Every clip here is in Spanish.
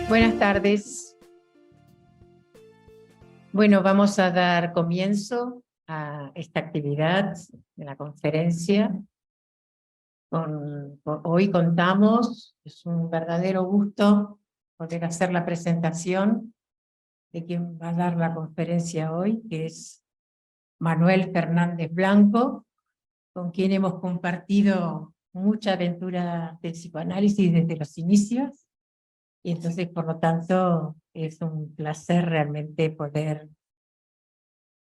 Buenas tardes. Bueno, vamos a dar comienzo a esta actividad de la conferencia. Hoy contamos, es un verdadero gusto poder hacer la presentación de quien va a dar la conferencia hoy, que es Manuel Fernández Blanco, con quien hemos compartido mucha aventura del psicoanálisis desde los inicios. Y entonces, por lo tanto, es un placer realmente poder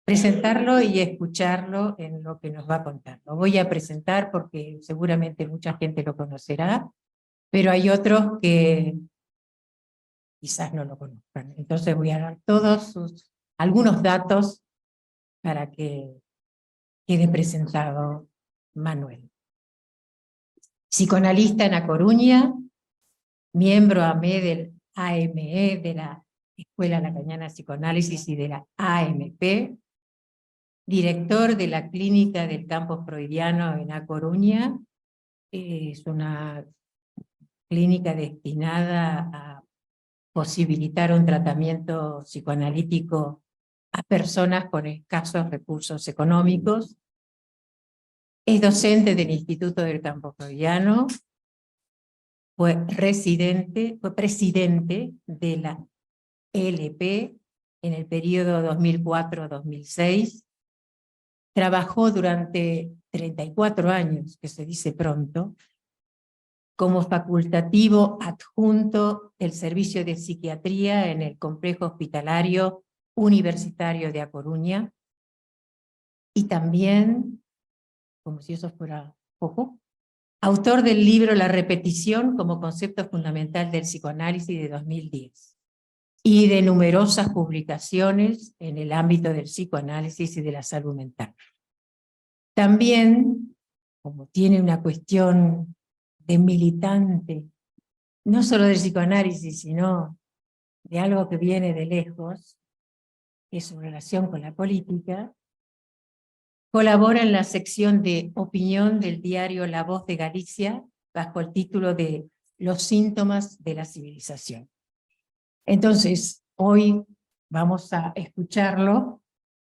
presentarlo y escucharlo en lo que nos va a contar. Lo voy a presentar porque seguramente mucha gente lo conocerá, pero hay otros que quizás no lo conozcan. Entonces voy a dar algunos datos para que quede presentado Manuel. Psicoanalista en A Coruña, miembro del AME, de la Escuela Lacaniana de Psicoanálisis y de la AMP, director de la Clínica del Campo Freudiano en A Coruña. Es una clínica destinada a posibilitar un tratamiento psicoanalítico a personas con escasos recursos económicos. Es docente del Instituto del Campo Freudiano. Fue presidente de la LP en el periodo 2004-2006. Trabajó durante 34 años, que se dice pronto, como facultativo adjunto del Servicio de Psiquiatría en el Complejo Hospitalario Universitario de A Coruña, y también, como si eso fuera poco, autor del libro La repetición como concepto fundamental del psicoanálisis de 2010, y de numerosas publicaciones en el ámbito del psicoanálisis y de la salud mental. También, como tiene una cuestión de militante, no solo del psicoanálisis, sino de algo que viene de lejos, que es su relación con la política, colabora en la sección de opinión del diario La Voz de Galicia, bajo el título de Los síntomas de la civilización. Entonces, hoy vamos a escucharlo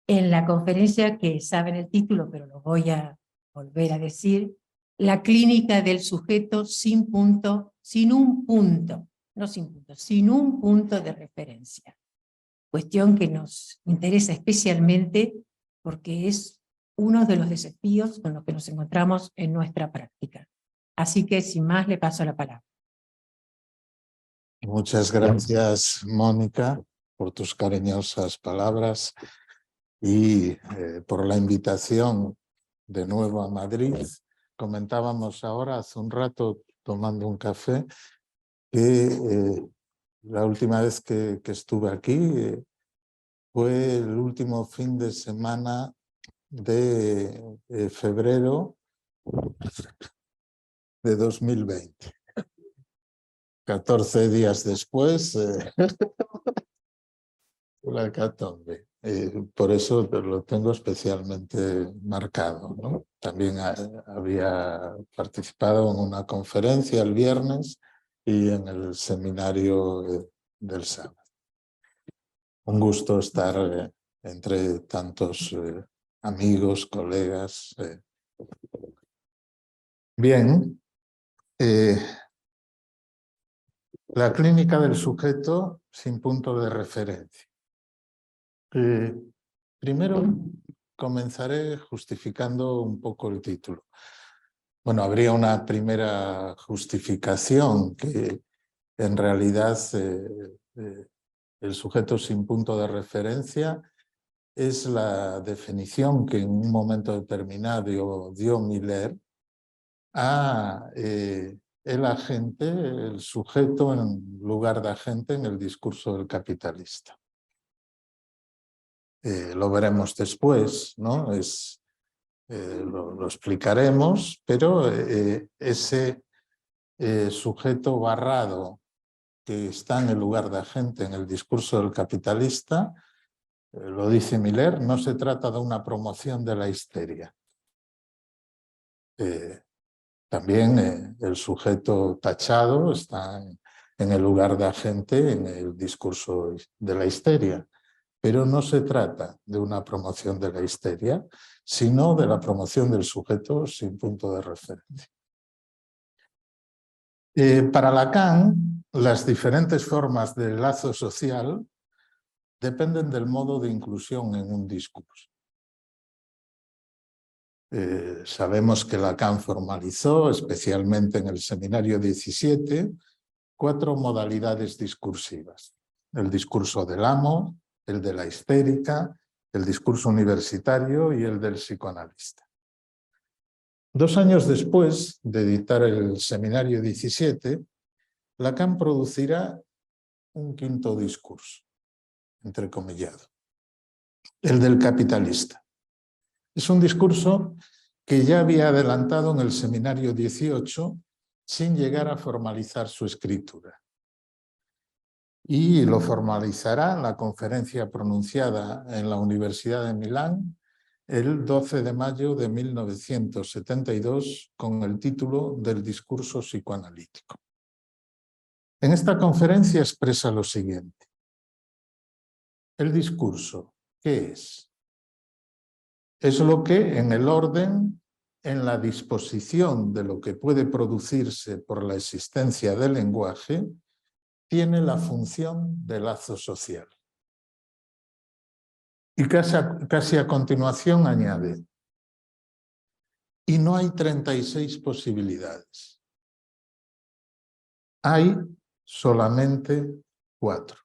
en la conferencia que saben el título, pero lo voy a volver a decir: La clínica del sujeto sin un punto de referencia. Cuestión que nos interesa especialmente porque es uno de los desafíos con los que nos encontramos en nuestra práctica. Así que, sin más, le paso la palabra. Muchas gracias, Mónica, por tus cariñosas palabras y por la invitación de nuevo a Madrid. Comentábamos ahora, hace un rato, tomando un café, que la última vez que estuve aquí fue el último fin de semana de febrero de 2020. 14 días después, la hecatombe. Por eso lo tengo especialmente marcado, ¿no? También había participado en una conferencia el viernes y en el seminario del sábado. Un gusto estar entre tantos amigos, colegas. Bien. La clínica del sujeto sin punto de referencia. Primero comenzaré justificando un poco el título. Bueno, habría una primera justificación, que en realidad el sujeto sin punto de referencia es la definición que en un momento determinado dio Miller a el agente, el sujeto en lugar de agente en el discurso del capitalista. Lo veremos después, ¿no? Lo explicaremos, pero ese sujeto barrado que está en el lugar de agente en el discurso del capitalista lo dice Miller, no se trata de una promoción de la histeria. También el sujeto tachado está en el lugar de agente en el discurso de la histeria, pero no se trata de una promoción de la histeria, sino de la promoción del sujeto sin punto de referencia. Para Lacan, las diferentes formas de lazo social dependen del modo de inclusión en un discurso. Sabemos que Lacan formalizó, especialmente en el Seminario 17, 4 modalidades discursivas: el discurso del amo, el de la histérica, el discurso universitario y el del psicoanalista. 2 años después de editar el Seminario 17, Lacan producirá un 5º discurso, entrecomillado, el del capitalista. Es un discurso que ya había adelantado en el Seminario 18 sin llegar a formalizar su escritura. Y lo formalizará en la conferencia pronunciada en la Universidad de Milán el 12 de mayo de 1972 con el título del discurso psicoanalítico. En esta conferencia expresa lo siguiente: el discurso, ¿qué es? Es lo que en el orden, en la disposición de lo que puede producirse por la existencia del lenguaje, tiene la función de lazo social. Y casi a continuación añade: y no hay 36 posibilidades. Hay solamente 4.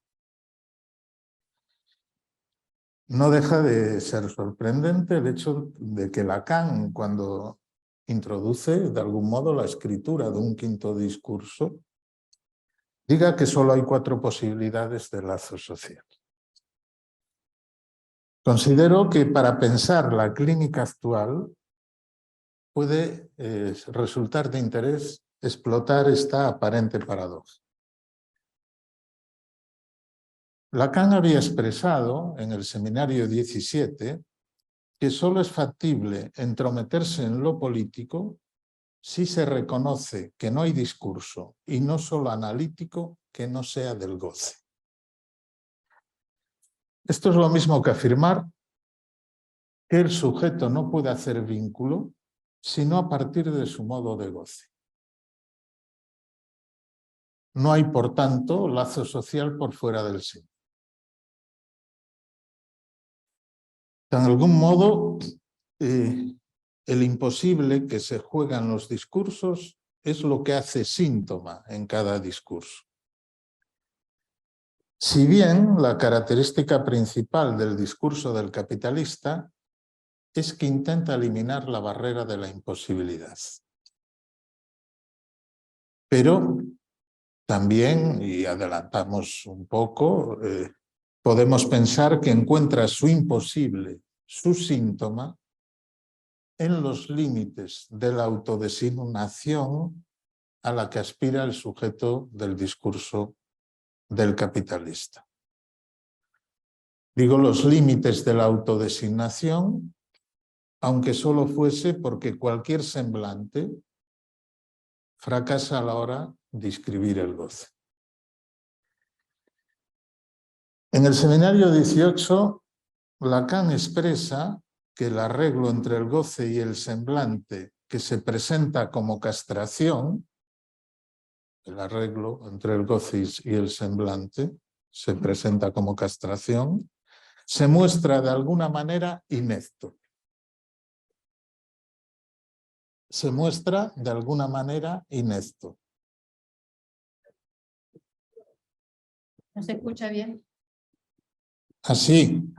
No deja de ser sorprendente el hecho de que Lacan, cuando introduce de algún modo la escritura de un 5º discurso, diga que solo hay 4 posibilidades de lazo social. Considero que para pensar la clínica actual puede resultar de interés explotar esta aparente paradoja. Lacan había expresado en el Seminario 17 que solo es factible entrometerse en lo político si se reconoce que no hay discurso, y no solo analítico, que no sea del goce. Esto es lo mismo que afirmar que el sujeto no puede hacer vínculo sino a partir de su modo de goce. No hay, por tanto, lazo social por fuera del sí. De algún modo, el imposible que se juega en los discursos es lo que hace síntoma en cada discurso. Si bien la característica principal del discurso del capitalista es que intenta eliminar la barrera de la imposibilidad. Pero también, y adelantamos un poco, podemos pensar que encuentra su imposible, su síntoma, en los límites de la autodesignación a la que aspira el sujeto del discurso del capitalista. Digo los límites de la autodesignación, aunque solo fuese porque cualquier semblante fracasa a la hora de describir el goce. En el Seminario 18, Lacan expresa que el arreglo entre el goce y el semblante, que se presenta como castración, el arreglo entre el goce y el semblante se presenta como castración, se muestra de alguna manera inepto. Se muestra de alguna manera inepto. ¿No se escucha bien? Así.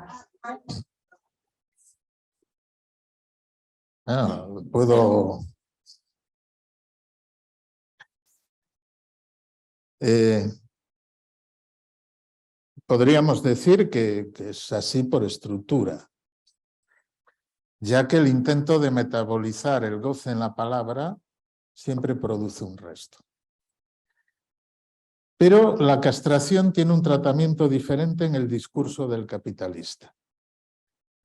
Puedo... podríamos decir que es así por estructura, ya que el intento de metabolizar el goce en la palabra siempre produce un resto. Pero la castración tiene un tratamiento diferente en el discurso del capitalista.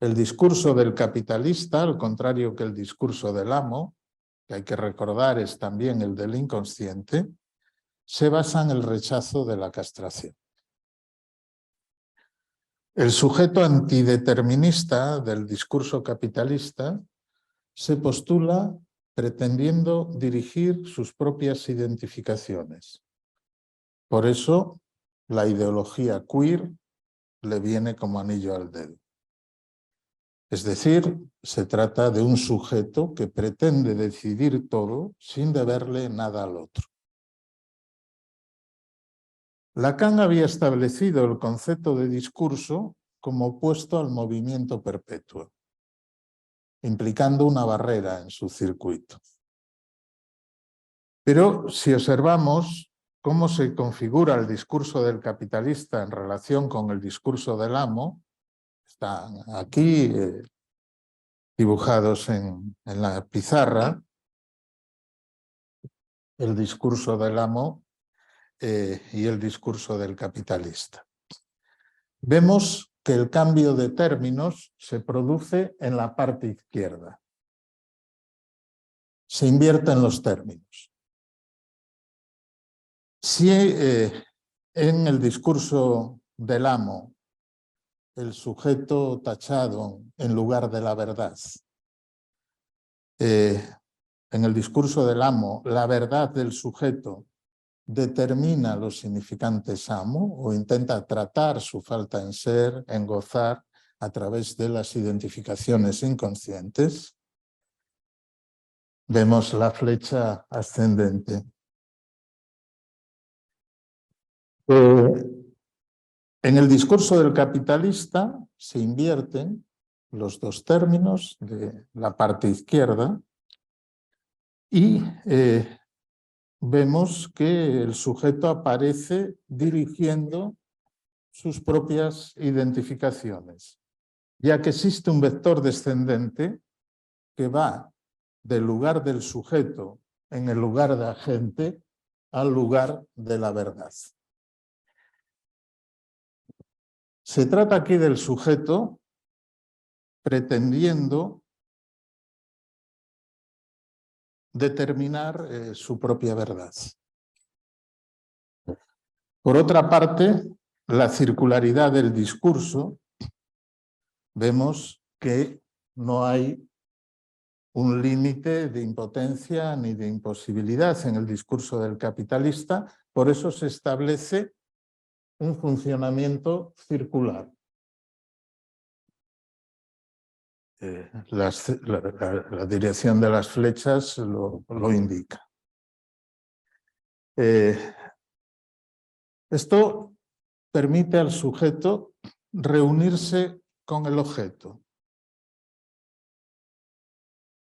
El discurso del capitalista, al contrario que el discurso del amo, que hay que recordar es también el del inconsciente, se basa en el rechazo de la castración. El sujeto antideterminista del discurso capitalista se postula pretendiendo dirigir sus propias identificaciones. Por eso la ideología queer le viene como anillo al dedo. Es decir, se trata de un sujeto que pretende decidir todo sin deberle nada al otro. Lacan había establecido el concepto de discurso como opuesto al movimiento perpetuo, implicando una barrera en su circuito. Pero si observamos cómo se configura el discurso del capitalista en relación con el discurso del amo, están aquí dibujados en la pizarra, el discurso del amo y el discurso del capitalista. Vemos que el cambio de términos se produce en la parte izquierda. Se invierten los términos. Si en el discurso del amo el sujeto tachado en lugar de la verdad, en el discurso del amo la verdad del sujeto determina los significantes amo o intenta tratar su falta en ser, en gozar a través de las identificaciones inconscientes, vemos la flecha ascendente. En el discurso del capitalista se invierten los dos términos de la parte izquierda y vemos que el sujeto aparece dirigiendo sus propias identificaciones, ya que existe un vector descendente que va del lugar del sujeto en el lugar de agente al lugar de la verdad. Se trata aquí del sujeto pretendiendo determinar su propia verdad. Por otra parte, la circularidad del discurso, vemos que no hay un límite de impotencia ni de imposibilidad en el discurso del capitalista, por eso se establece un funcionamiento circular. La dirección de las flechas lo indica. Esto permite al sujeto reunirse con el objeto.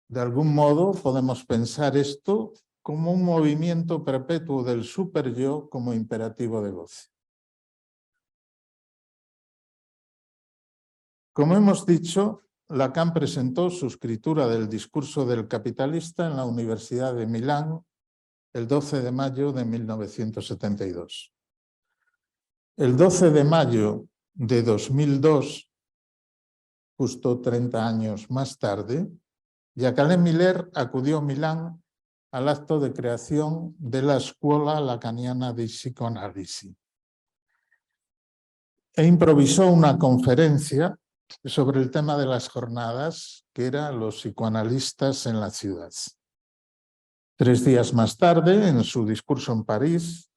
De algún modo podemos pensar esto como un movimiento perpetuo del superyo como imperativo de goce. Como hemos dicho, Lacan presentó su escritura del discurso del capitalista en la Universidad de Milán el 12 de mayo de 1972. El 12 de mayo de 2002, justo 30 años más tarde, Jacques Miller acudió a Milán al acto de creación de la Escuela Lacaniana de Psicoanálisis e improvisó una conferencia sobre el tema de las jornadas, que era los psicoanalistas en la ciudad. 3 días más tarde, en su discurso en París,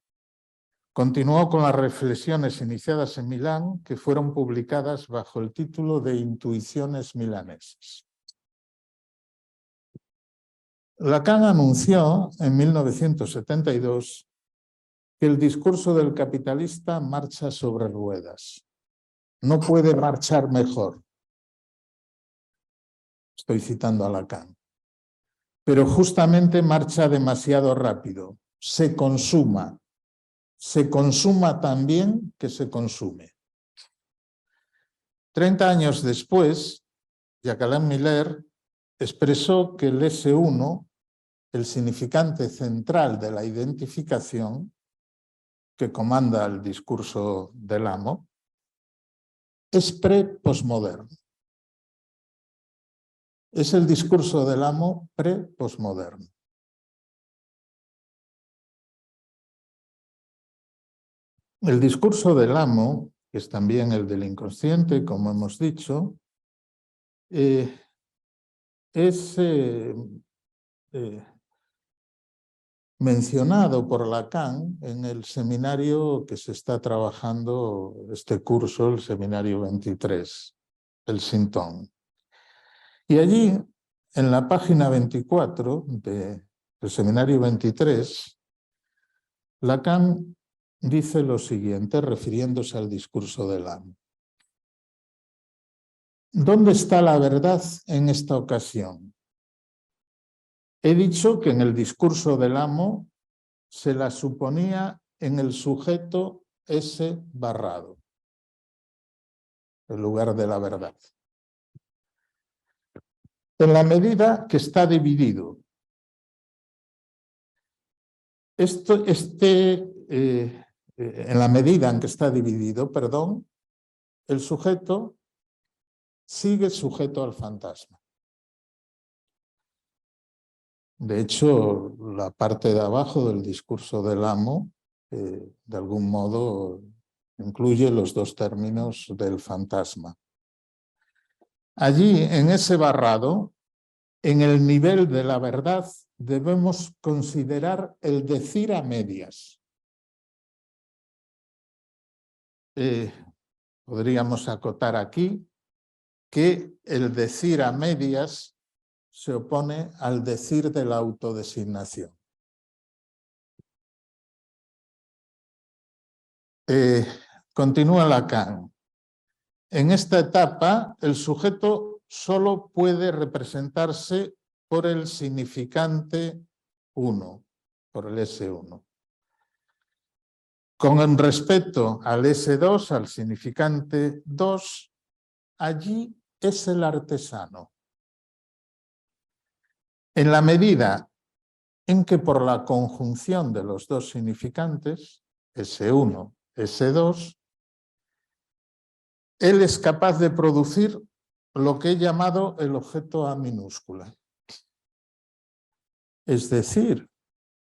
continuó con las reflexiones iniciadas en Milán, que fueron publicadas bajo el título de Intuiciones milanesas. Lacan anunció en 1972 que el discurso del capitalista marcha sobre ruedas. No puede marchar mejor. Estoy citando a Lacan. Pero justamente marcha demasiado rápido. Se consuma tan bien que se consume. 30 años después, Jacques Miller expresó que el S1, el significante central de la identificación, que comanda el discurso del amo es pre-posmoderno. Es el discurso del amo pre-posmoderno. El discurso del amo, que es también el del inconsciente, como hemos dicho, es mencionado por Lacan en el seminario que se está trabajando este curso, el seminario 23, el Sintón. Y allí, en la página 24 del seminario 23, Lacan dice lo siguiente, refiriéndose al discurso del amo. ¿Dónde está la verdad en esta ocasión? He dicho que en el discurso del amo se la suponía en el sujeto ese barrado, en lugar de la verdad. En la medida que está dividido. En la medida en que está dividido, perdón, el sujeto sigue sujeto al fantasma. De hecho, la parte de abajo del discurso del amo, de algún modo, incluye los dos términos del fantasma. Allí, en ese barrado, en el nivel de la verdad, debemos considerar el decir a medias. Podríamos acotar aquí que el decir a medias se opone al decir de la autodesignación. Continúa Lacan. En esta etapa, el sujeto solo puede representarse por el significante 1, por el S1. Con respecto al S2, al significante 2, allí es el artesano. En la medida en que por la conjunción de los dos significantes, S1, S2, él es capaz de producir lo que he llamado el objeto A minúscula. Es decir,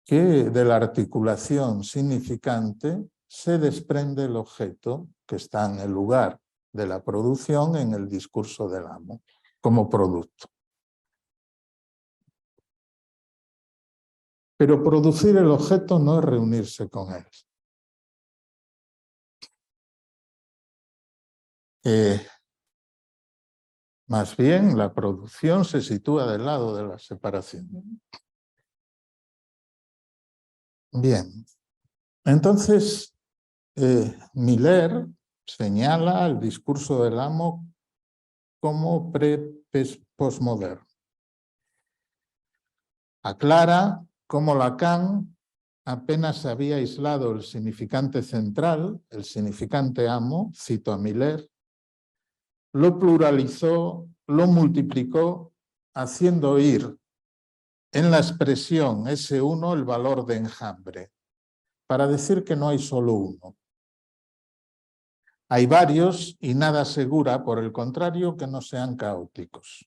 que de la articulación significante se desprende el objeto que está en el lugar de la producción en el discurso del amo, como producto. Pero producir el objeto no es reunirse con él. Más bien, la producción se sitúa del lado de la separación. Bien, entonces Miller señala el discurso del amo como pre-postmoderno. Aclara cómo Lacan apenas había aislado el significante central, el significante amo, cito a Miller, lo pluralizó, lo multiplicó, haciendo oír en la expresión S1 el valor de enjambre, para decir que no hay solo uno. Hay varios y nada asegura, por el contrario, que no sean caóticos,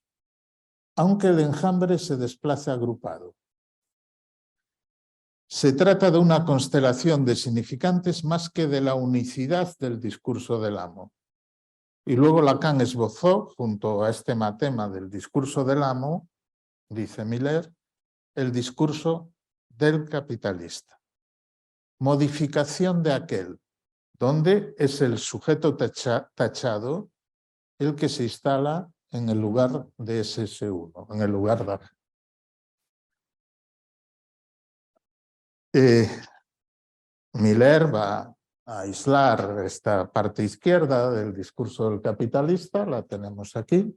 aunque el enjambre se desplace agrupado. Se trata de una constelación de significantes más que de la unicidad del discurso del amo. Y luego Lacan esbozó, junto a este matema del discurso del amo, dice Miller, el discurso del capitalista. Modificación de aquel, donde es el sujeto tachado el que se instala en el lugar de ese S1, en el lugar de... Miller va a aislar esta parte izquierda del discurso del capitalista, la tenemos aquí,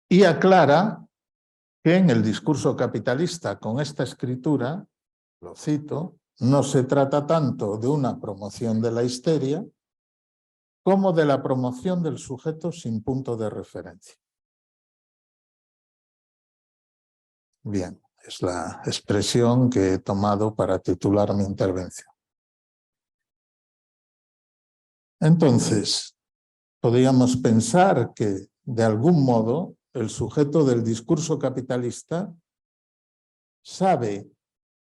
y aclara que en el discurso capitalista con esta escritura, lo cito, no se trata tanto de una promoción de la histeria como de la promoción del sujeto sin punto de referencia. Bien, es la expresión que he tomado para titular mi intervención. Entonces, podríamos pensar que, de algún modo, el sujeto del discurso capitalista sabe,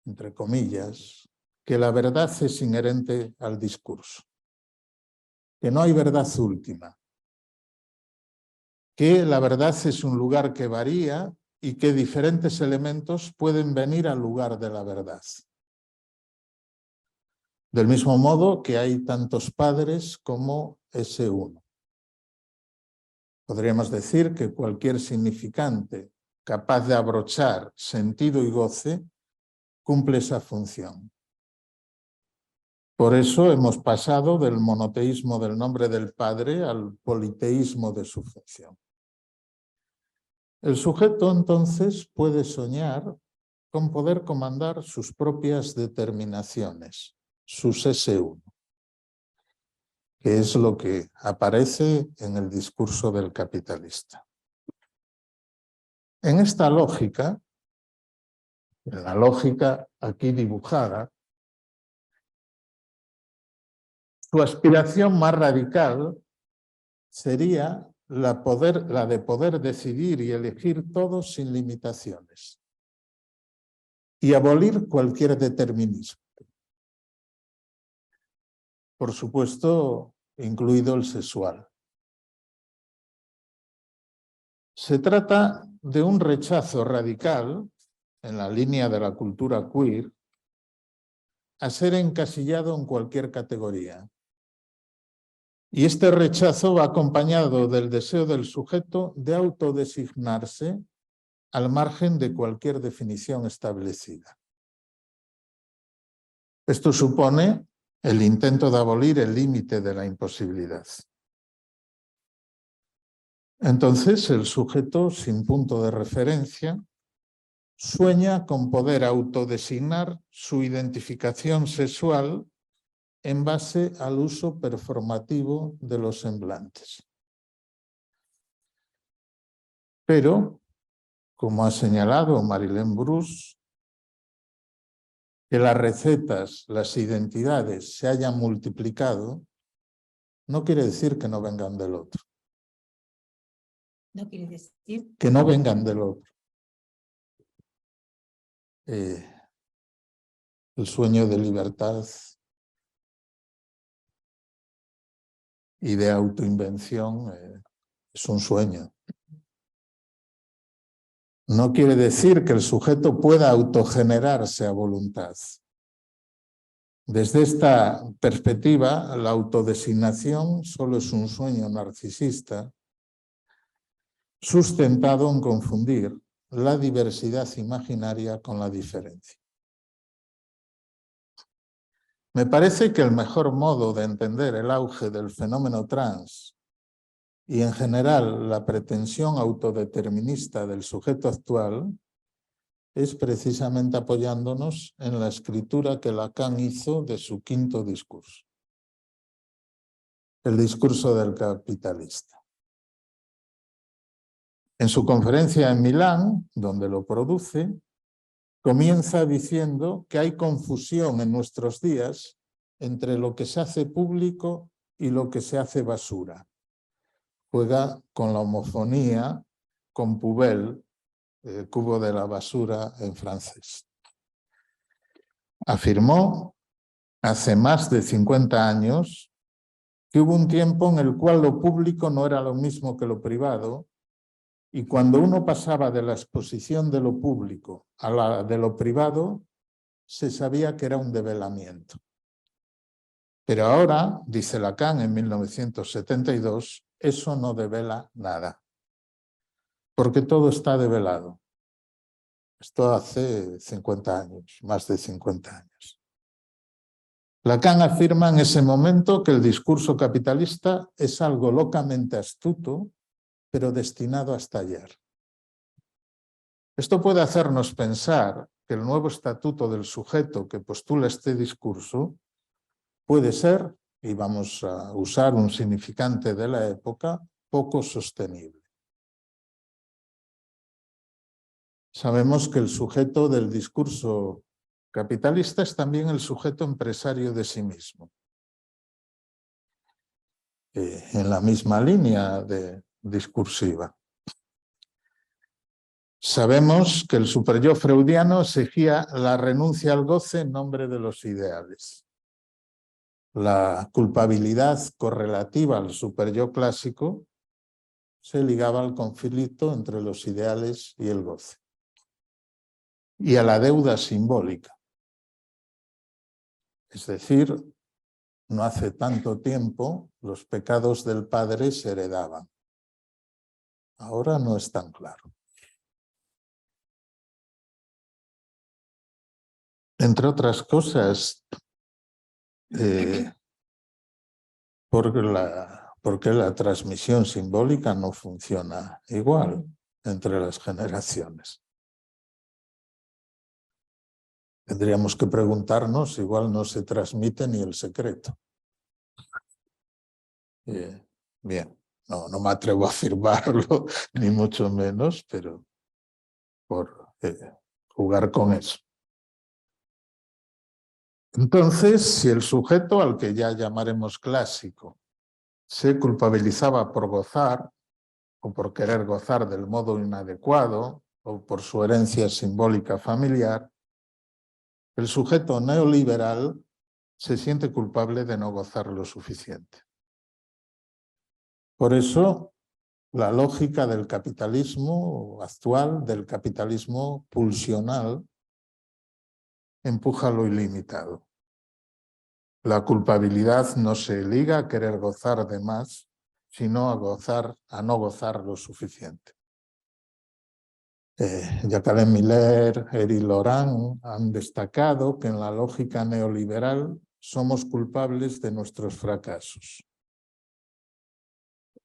entre comillas, que la verdad es inherente al discurso, que no hay verdad última, que la verdad es un lugar que varía y que diferentes elementos pueden venir al lugar de la verdad. Del mismo modo que hay tantos padres como ese uno. Podríamos decir que cualquier significante capaz de abrochar sentido y goce cumple esa función. Por eso hemos pasado del monoteísmo del nombre del Padre al politeísmo de su función. El sujeto entonces puede soñar con poder comandar sus propias determinaciones, sus S1, que es lo que aparece en el discurso del capitalista. En esta lógica, en la lógica aquí dibujada, su aspiración más radical sería la de poder decidir y elegir todo sin limitaciones y abolir cualquier determinismo. Por supuesto, incluido el sexual. Se trata de un rechazo radical, en la línea de la cultura queer, a ser encasillado en cualquier categoría. Y este rechazo va acompañado del deseo del sujeto de autodesignarse al margen de cualquier definición establecida. Esto supone el intento de abolir el límite de la imposibilidad. Entonces, el sujeto sin punto de referencia sueña con poder autodesignar su identificación sexual en base al uso performativo de los semblantes. Pero, como ha señalado Marilyn Bruce, que las recetas, las identidades se hayan multiplicado, no quiere decir que no vengan del otro. No quiere decir Que no vengan del otro. El sueño de libertad y de autoinvención es un sueño. No quiere decir que el sujeto pueda autogenerarse a voluntad. Desde esta perspectiva, la autodesignación solo es un sueño narcisista sustentado en confundir la diversidad imaginaria con la diferencia. Me parece que el mejor modo de entender el auge del fenómeno trans y en general la pretensión autodeterminista del sujeto actual es precisamente apoyándonos en la escritura que Lacan hizo de su quinto discurso, el discurso del capitalista. En su conferencia en Milán, donde lo produce, comienza diciendo que hay confusión en nuestros días entre lo que se hace público y lo que se hace basura. Juega con la homofonía, con poubelle, el cubo de la basura en francés. Afirmó hace más de 50 años que hubo un tiempo en el cual lo público no era lo mismo que lo privado y cuando uno pasaba de la exposición de lo público a la de lo privado, se sabía que era un develamiento. Pero ahora, dice Lacan en 1972, eso no devela nada, porque todo está develado. Esto hace 50 años, más de 50 años. Lacan afirma en ese momento que el discurso capitalista es algo locamente astuto, pero destinado a estallar. Esto puede hacernos pensar que el nuevo estatuto del sujeto que postula este discurso puede ser, y vamos a usar un significante de la época, poco sostenible. Sabemos que el sujeto del discurso capitalista es también el sujeto empresario de sí mismo. En la misma línea discursiva. Sabemos que el superyo freudiano exigía la renuncia al goce en nombre de los ideales. La culpabilidad correlativa al superyo clásico se ligaba al conflicto entre los ideales y el goce. Y a la deuda simbólica. Es decir, no hace tanto tiempo los pecados del padre se heredaban. Ahora no es tan claro. Entre otras cosas, porque la transmisión simbólica no funciona igual entre las generaciones. Tendríamos que preguntarnos, igual no se transmite ni el secreto. Bien, no me atrevo a afirmarlo, ni mucho menos, pero por jugar con eso. Entonces, si el sujeto al que ya llamaremos clásico se culpabilizaba por gozar o por querer gozar del modo inadecuado o por su herencia simbólica familiar, el sujeto neoliberal se siente culpable de no gozar lo suficiente. Por eso, la lógica del capitalismo actual, del capitalismo pulsional, empuja lo ilimitado. La culpabilidad no se liga a querer gozar de más, sino a no gozar lo suficiente. Jacques Miller, Éric Laurent han destacado que en la lógica neoliberal somos culpables de nuestros fracasos.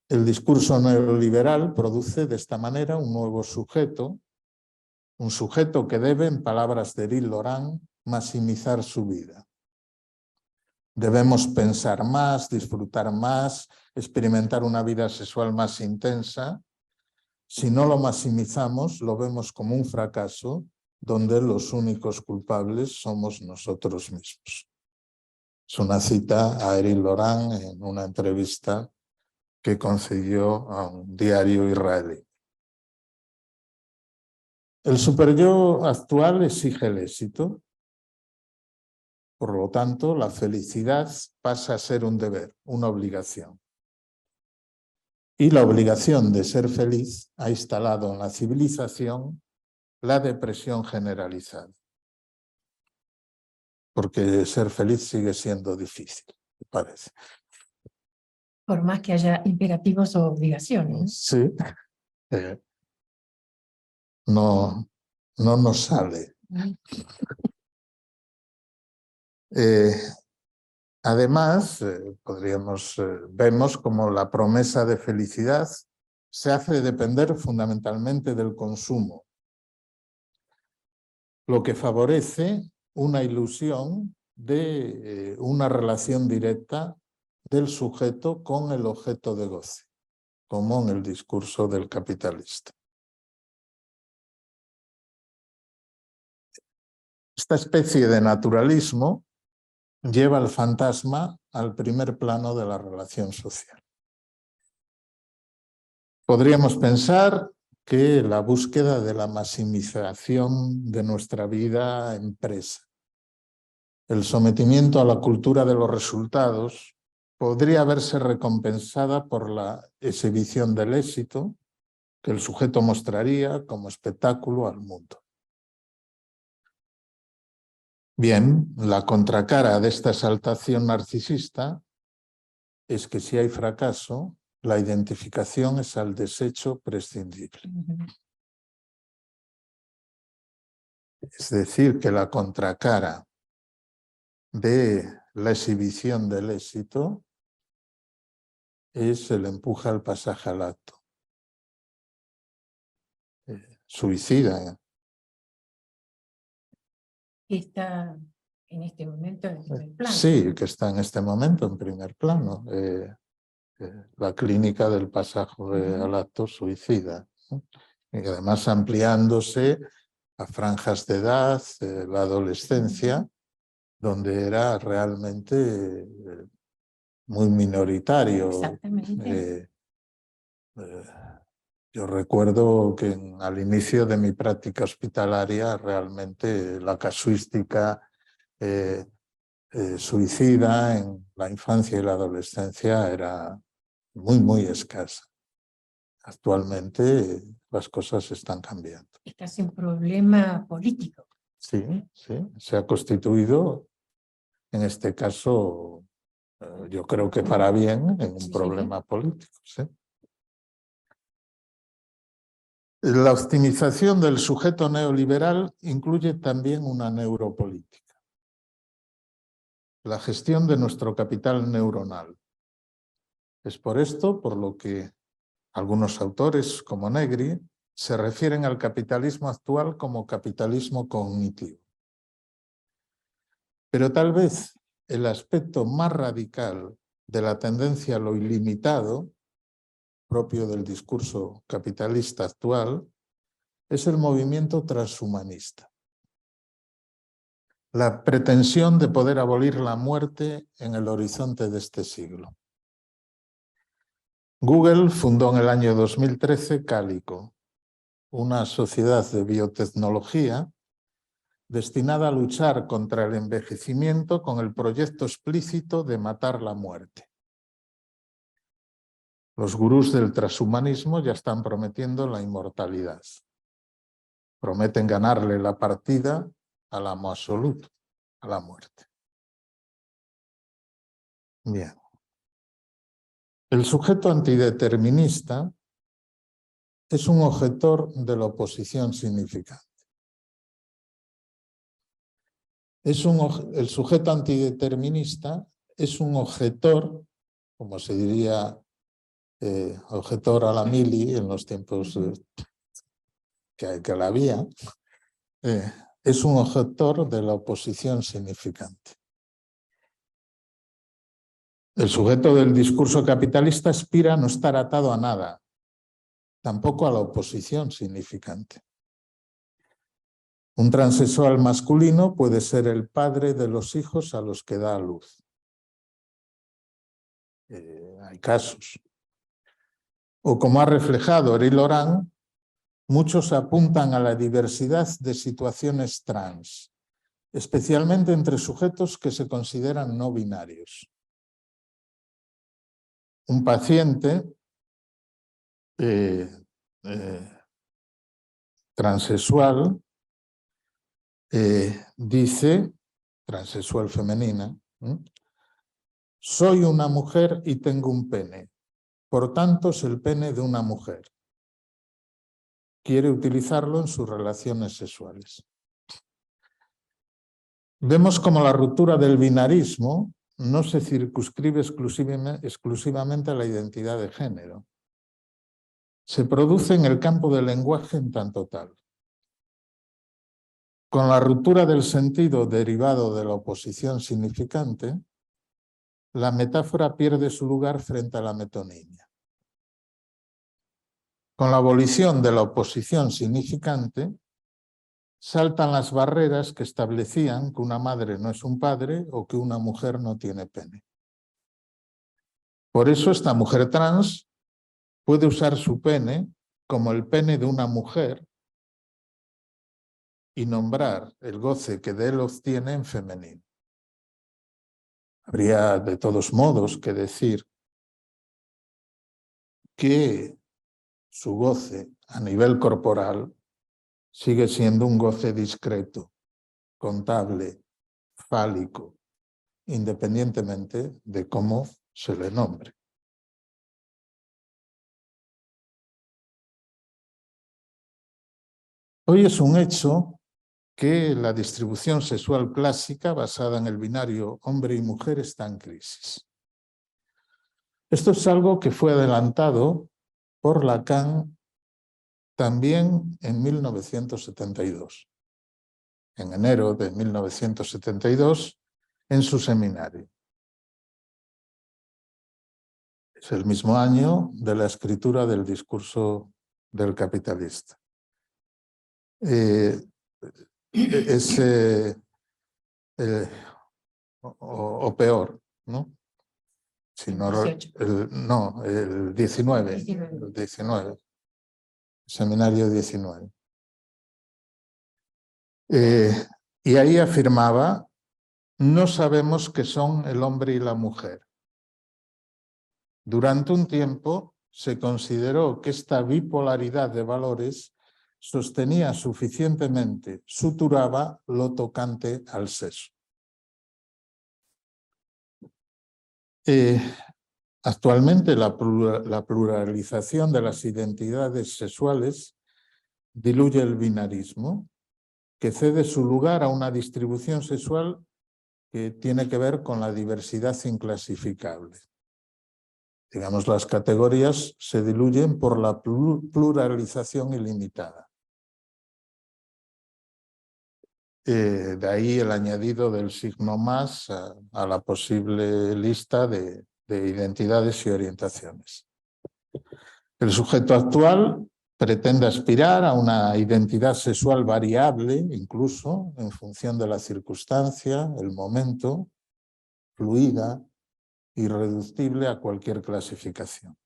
El discurso neoliberal produce de esta manera un nuevo sujeto, un sujeto que debe, en palabras de Éric Laurent, maximizar su vida. Debemos pensar más, disfrutar más, experimentar una vida sexual más intensa. Si no lo maximizamos, lo vemos como un fracaso donde los únicos culpables somos nosotros mismos. Es una cita a Éric Laurent en una entrevista que concedió a un diario israelí. El superyo actual exige el éxito. Por lo tanto, la felicidad pasa a ser un deber, una obligación. Y la obligación de ser feliz ha instalado en la civilización la depresión generalizada. Porque ser feliz sigue siendo difícil, me parece. Por más que haya imperativos o obligaciones. Sí. No nos sale. Además, vemos como la promesa de felicidad se hace depender fundamentalmente del consumo, lo que favorece una ilusión de una relación directa del sujeto con el objeto de goce, como en el discurso del capitalista. Esta especie de naturalismo lleva el fantasma al primer plano de la relación social. Podríamos pensar que la búsqueda de la maximización de nuestra vida empresa, el sometimiento a la cultura de los resultados, podría verse recompensada por la exhibición del éxito que el sujeto mostraría como espectáculo al mundo. Bien, la contracara de esta exaltación narcisista es que si hay fracaso, la identificación es al desecho prescindible. Es decir, que la contracara de la exhibición del éxito es el empuje al pasaje al acto. Suicida. Está en este momento en primer plano. Sí, que está en este momento en primer plano. La clínica del pasaje al acto suicida. Y además ampliándose a franjas de edad, la adolescencia, donde era realmente muy minoritario. Exactamente. Yo recuerdo que al inicio de mi práctica hospitalaria realmente la casuística suicida en la infancia y la adolescencia era muy escasa. Actualmente las cosas están cambiando. Es casi un problema político. Sí, sí, se ha constituido, en este caso, yo creo que para bien, en un problema político. ¿Sí? La optimización del sujeto neoliberal incluye también una neuropolítica. La gestión de nuestro capital neuronal. Es por esto por lo que algunos autores, como Negri, se refieren al capitalismo actual como capitalismo cognitivo. Pero tal vez el aspecto más radical de la tendencia a lo ilimitado, propio del discurso capitalista actual, es el movimiento transhumanista. La pretensión de poder abolir la muerte en el horizonte de este siglo. Google fundó en el año 2013 Calico, una sociedad de biotecnología destinada a luchar contra el envejecimiento con el proyecto explícito de matar la muerte. Los gurús del transhumanismo ya están prometiendo la inmortalidad. Prometen ganarle la partida al amo absoluto, a la muerte. Bien. El sujeto antideterminista es un objetor de la oposición significante. El sujeto antideterminista es un objetor, como se diría, objetor a la mili en los tiempos que la había, es un objetor de la oposición significante. El sujeto del discurso capitalista aspira a no estar atado a nada, tampoco a la oposición significante. Un transexual masculino puede ser el padre de los hijos a los que da a luz. Hay casos. O como ha reflejado Éric Laurent, muchos apuntan a la diversidad de situaciones trans, especialmente entre sujetos que se consideran no binarios. Un paciente transexual dice, transexual femenina, soy una mujer y tengo un pene, por tanto es el pene de una mujer. Quiere utilizarlo en sus relaciones sexuales. Vemos como la ruptura del binarismo no se circunscribe exclusivamente a la identidad de género. Se produce en el campo del lenguaje en tanto tal. Con la ruptura del sentido derivado de la oposición significante, la metáfora pierde su lugar frente a la metonimia. Con la abolición de la oposición significante, saltan las barreras que establecían que una madre no es un padre o que una mujer no tiene pene. Por eso esta mujer trans puede usar su pene como el pene de una mujer y nombrar el goce que de él obtiene en femenino. Habría de todos modos que decir que su goce a nivel corporal sigue siendo un goce discreto, contable, fálico, independientemente de cómo se le nombre. Hoy es un hecho que la distribución sexual clásica basada en el binario hombre y mujer está en crisis. Esto es algo que fue adelantado por Lacan también en 1972, en enero de 1972, en su seminario. Es el mismo año de la escritura del discurso del capitalista. es o peor, ¿no? Si no, el 19. El 19. Seminario 19. Y ahí afirmaba: no sabemos qué son el hombre y la mujer. Durante un tiempo se consideró que esta bipolaridad de valores sostenía suficientemente, suturaba lo tocante al sexo. Actualmente la pluralización de las identidades sexuales diluye el binarismo, que cede su lugar a una distribución sexual que tiene que ver con la diversidad inclasificable. Digamos, las categorías se diluyen por la pluralización ilimitada. De ahí el añadido del signo más a la posible lista de identidades y orientaciones. El sujeto actual pretende aspirar a una identidad sexual variable, incluso en función de la circunstancia, el momento, fluida, irreductible a cualquier clasificación.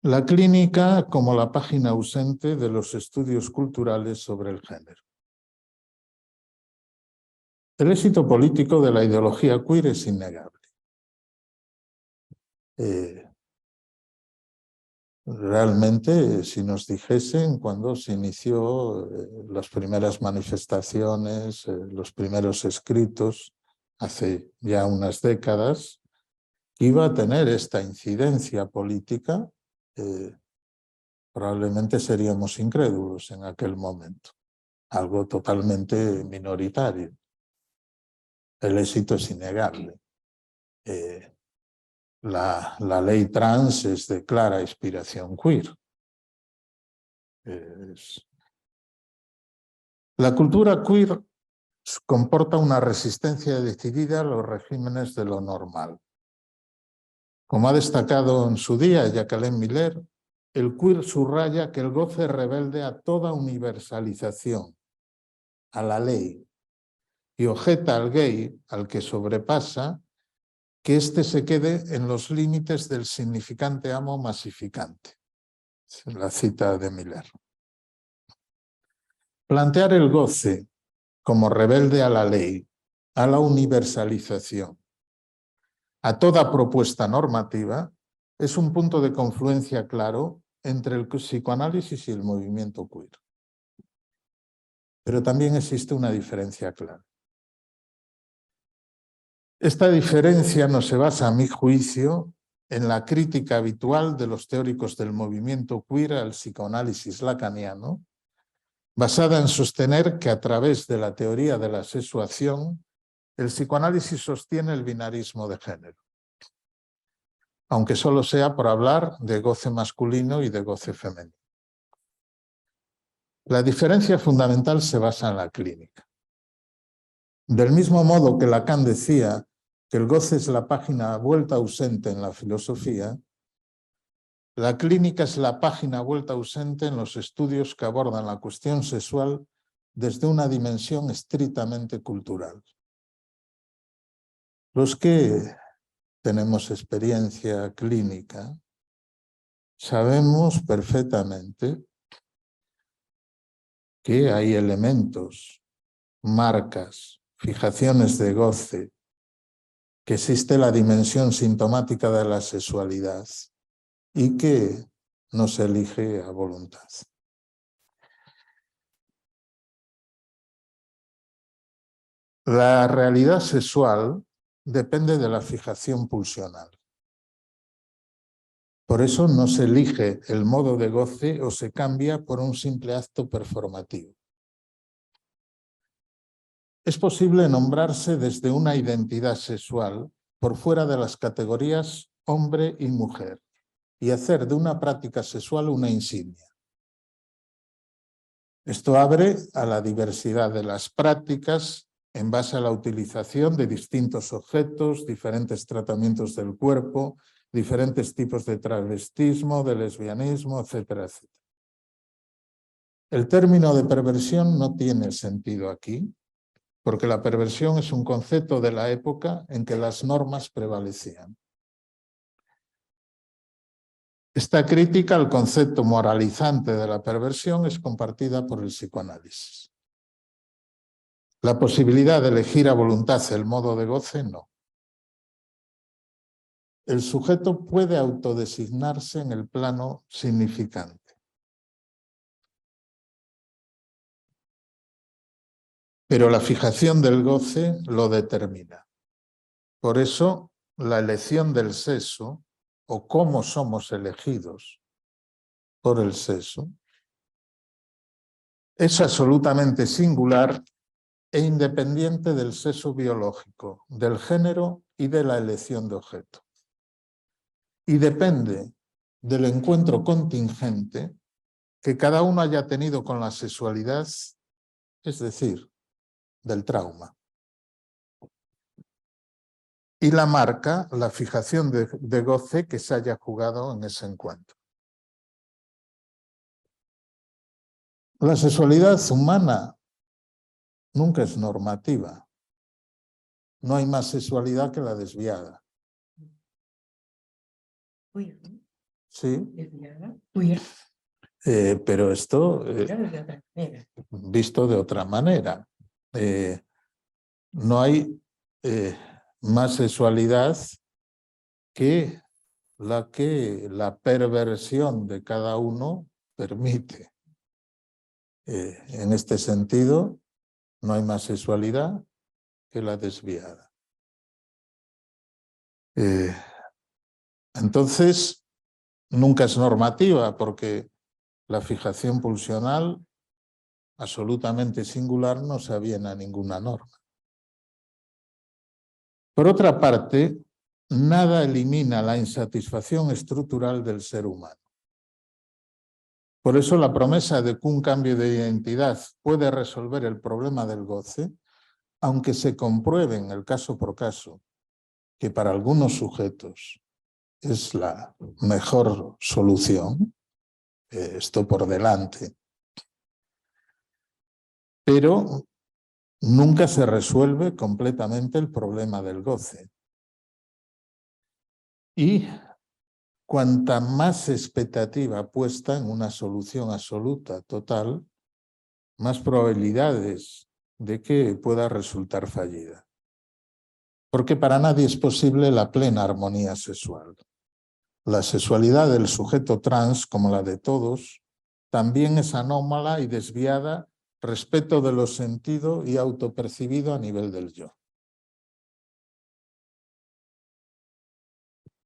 La clínica como la página ausente de los estudios culturales sobre el género. El éxito político de la ideología queer es innegable. Realmente, si nos dijesen cuando se inició las primeras manifestaciones, los primeros escritos, hace ya unas décadas, iba a tener esta incidencia política, probablemente seríamos incrédulos en aquel momento, algo totalmente minoritario. El éxito es innegable. La ley trans es de clara inspiración queer. La cultura queer comporta una resistencia decidida a los regímenes de lo normal. Como ha destacado en su día Jacqueline Miller, el queer subraya que el goce es rebelde a toda universalización, a la ley, y objeta al gay, al que sobrepasa, que éste se quede en los límites del significante amo masificante. Es la cita de Miller. Plantear el goce como rebelde a la ley, a la universalización, a toda propuesta normativa, es un punto de confluencia claro entre el psicoanálisis y el movimiento queer. Pero también existe una diferencia clara. Esta diferencia no se basa, a mi juicio, en la crítica habitual de los teóricos del movimiento queer al psicoanálisis lacaniano, basada en sostener que a través de la teoría de la sexuación, el psicoanálisis sostiene el binarismo de género, aunque solo sea por hablar de goce masculino y de goce femenino. La diferencia fundamental se basa en la clínica. Del mismo modo que Lacan decía que el goce es la página vuelta ausente en la filosofía, la clínica es la página vuelta ausente en los estudios que abordan la cuestión sexual desde una dimensión estrictamente cultural. Los que tenemos experiencia clínica sabemos perfectamente que hay elementos, marcas, fijaciones de goce, que existe la dimensión sintomática de la sexualidad y que no se elige a voluntad. La realidad sexual depende de la fijación pulsional. Por eso no se elige el modo de goce o se cambia por un simple acto performativo. Es posible nombrarse desde una identidad sexual por fuera de las categorías hombre y mujer y hacer de una práctica sexual una insignia. Esto abre a la diversidad de las prácticas en base a la utilización de distintos objetos, diferentes tratamientos del cuerpo, diferentes tipos de travestismo, de lesbianismo, etcétera, etcétera. El término de perversión no tiene sentido aquí, porque la perversión es un concepto de la época en que las normas prevalecían. Esta crítica al concepto moralizante de la perversión es compartida por el psicoanálisis. La posibilidad de elegir a voluntad el modo de goce, no. El sujeto puede autodesignarse en el plano significante. Pero la fijación del goce lo determina. Por eso, la elección del sexo, o cómo somos elegidos por el sexo, es absolutamente singular e independiente del sexo biológico, del género y de la elección de objeto. Y depende del encuentro contingente que cada uno haya tenido con la sexualidad, es decir, del trauma. Y la marca, la fijación de goce que se haya jugado en ese encuentro. La sexualidad humana nunca es normativa. No hay más sexualidad que la desviada. Sí. Desviada. Pero esto, visto de otra manera, no hay más sexualidad que la perversión de cada uno permite. En este sentido, no hay más sexualidad que la desviada. Entonces, nunca es normativa porque la fijación pulsional absolutamente singular no se aviene a ninguna norma. Por otra parte, nada elimina la insatisfacción estructural del ser humano. Por eso la promesa de que un cambio de identidad puede resolver el problema del goce, aunque se compruebe en el caso por caso que para algunos sujetos es la mejor solución, esto por delante, pero nunca se resuelve completamente el problema del goce. Y cuanta más expectativa puesta en una solución absoluta, total, más probabilidades de que pueda resultar fallida. Porque para nadie es posible la plena armonía sexual. La sexualidad del sujeto trans, como la de todos, también es anómala y desviada respecto de lo sentido y autopercibido a nivel del yo.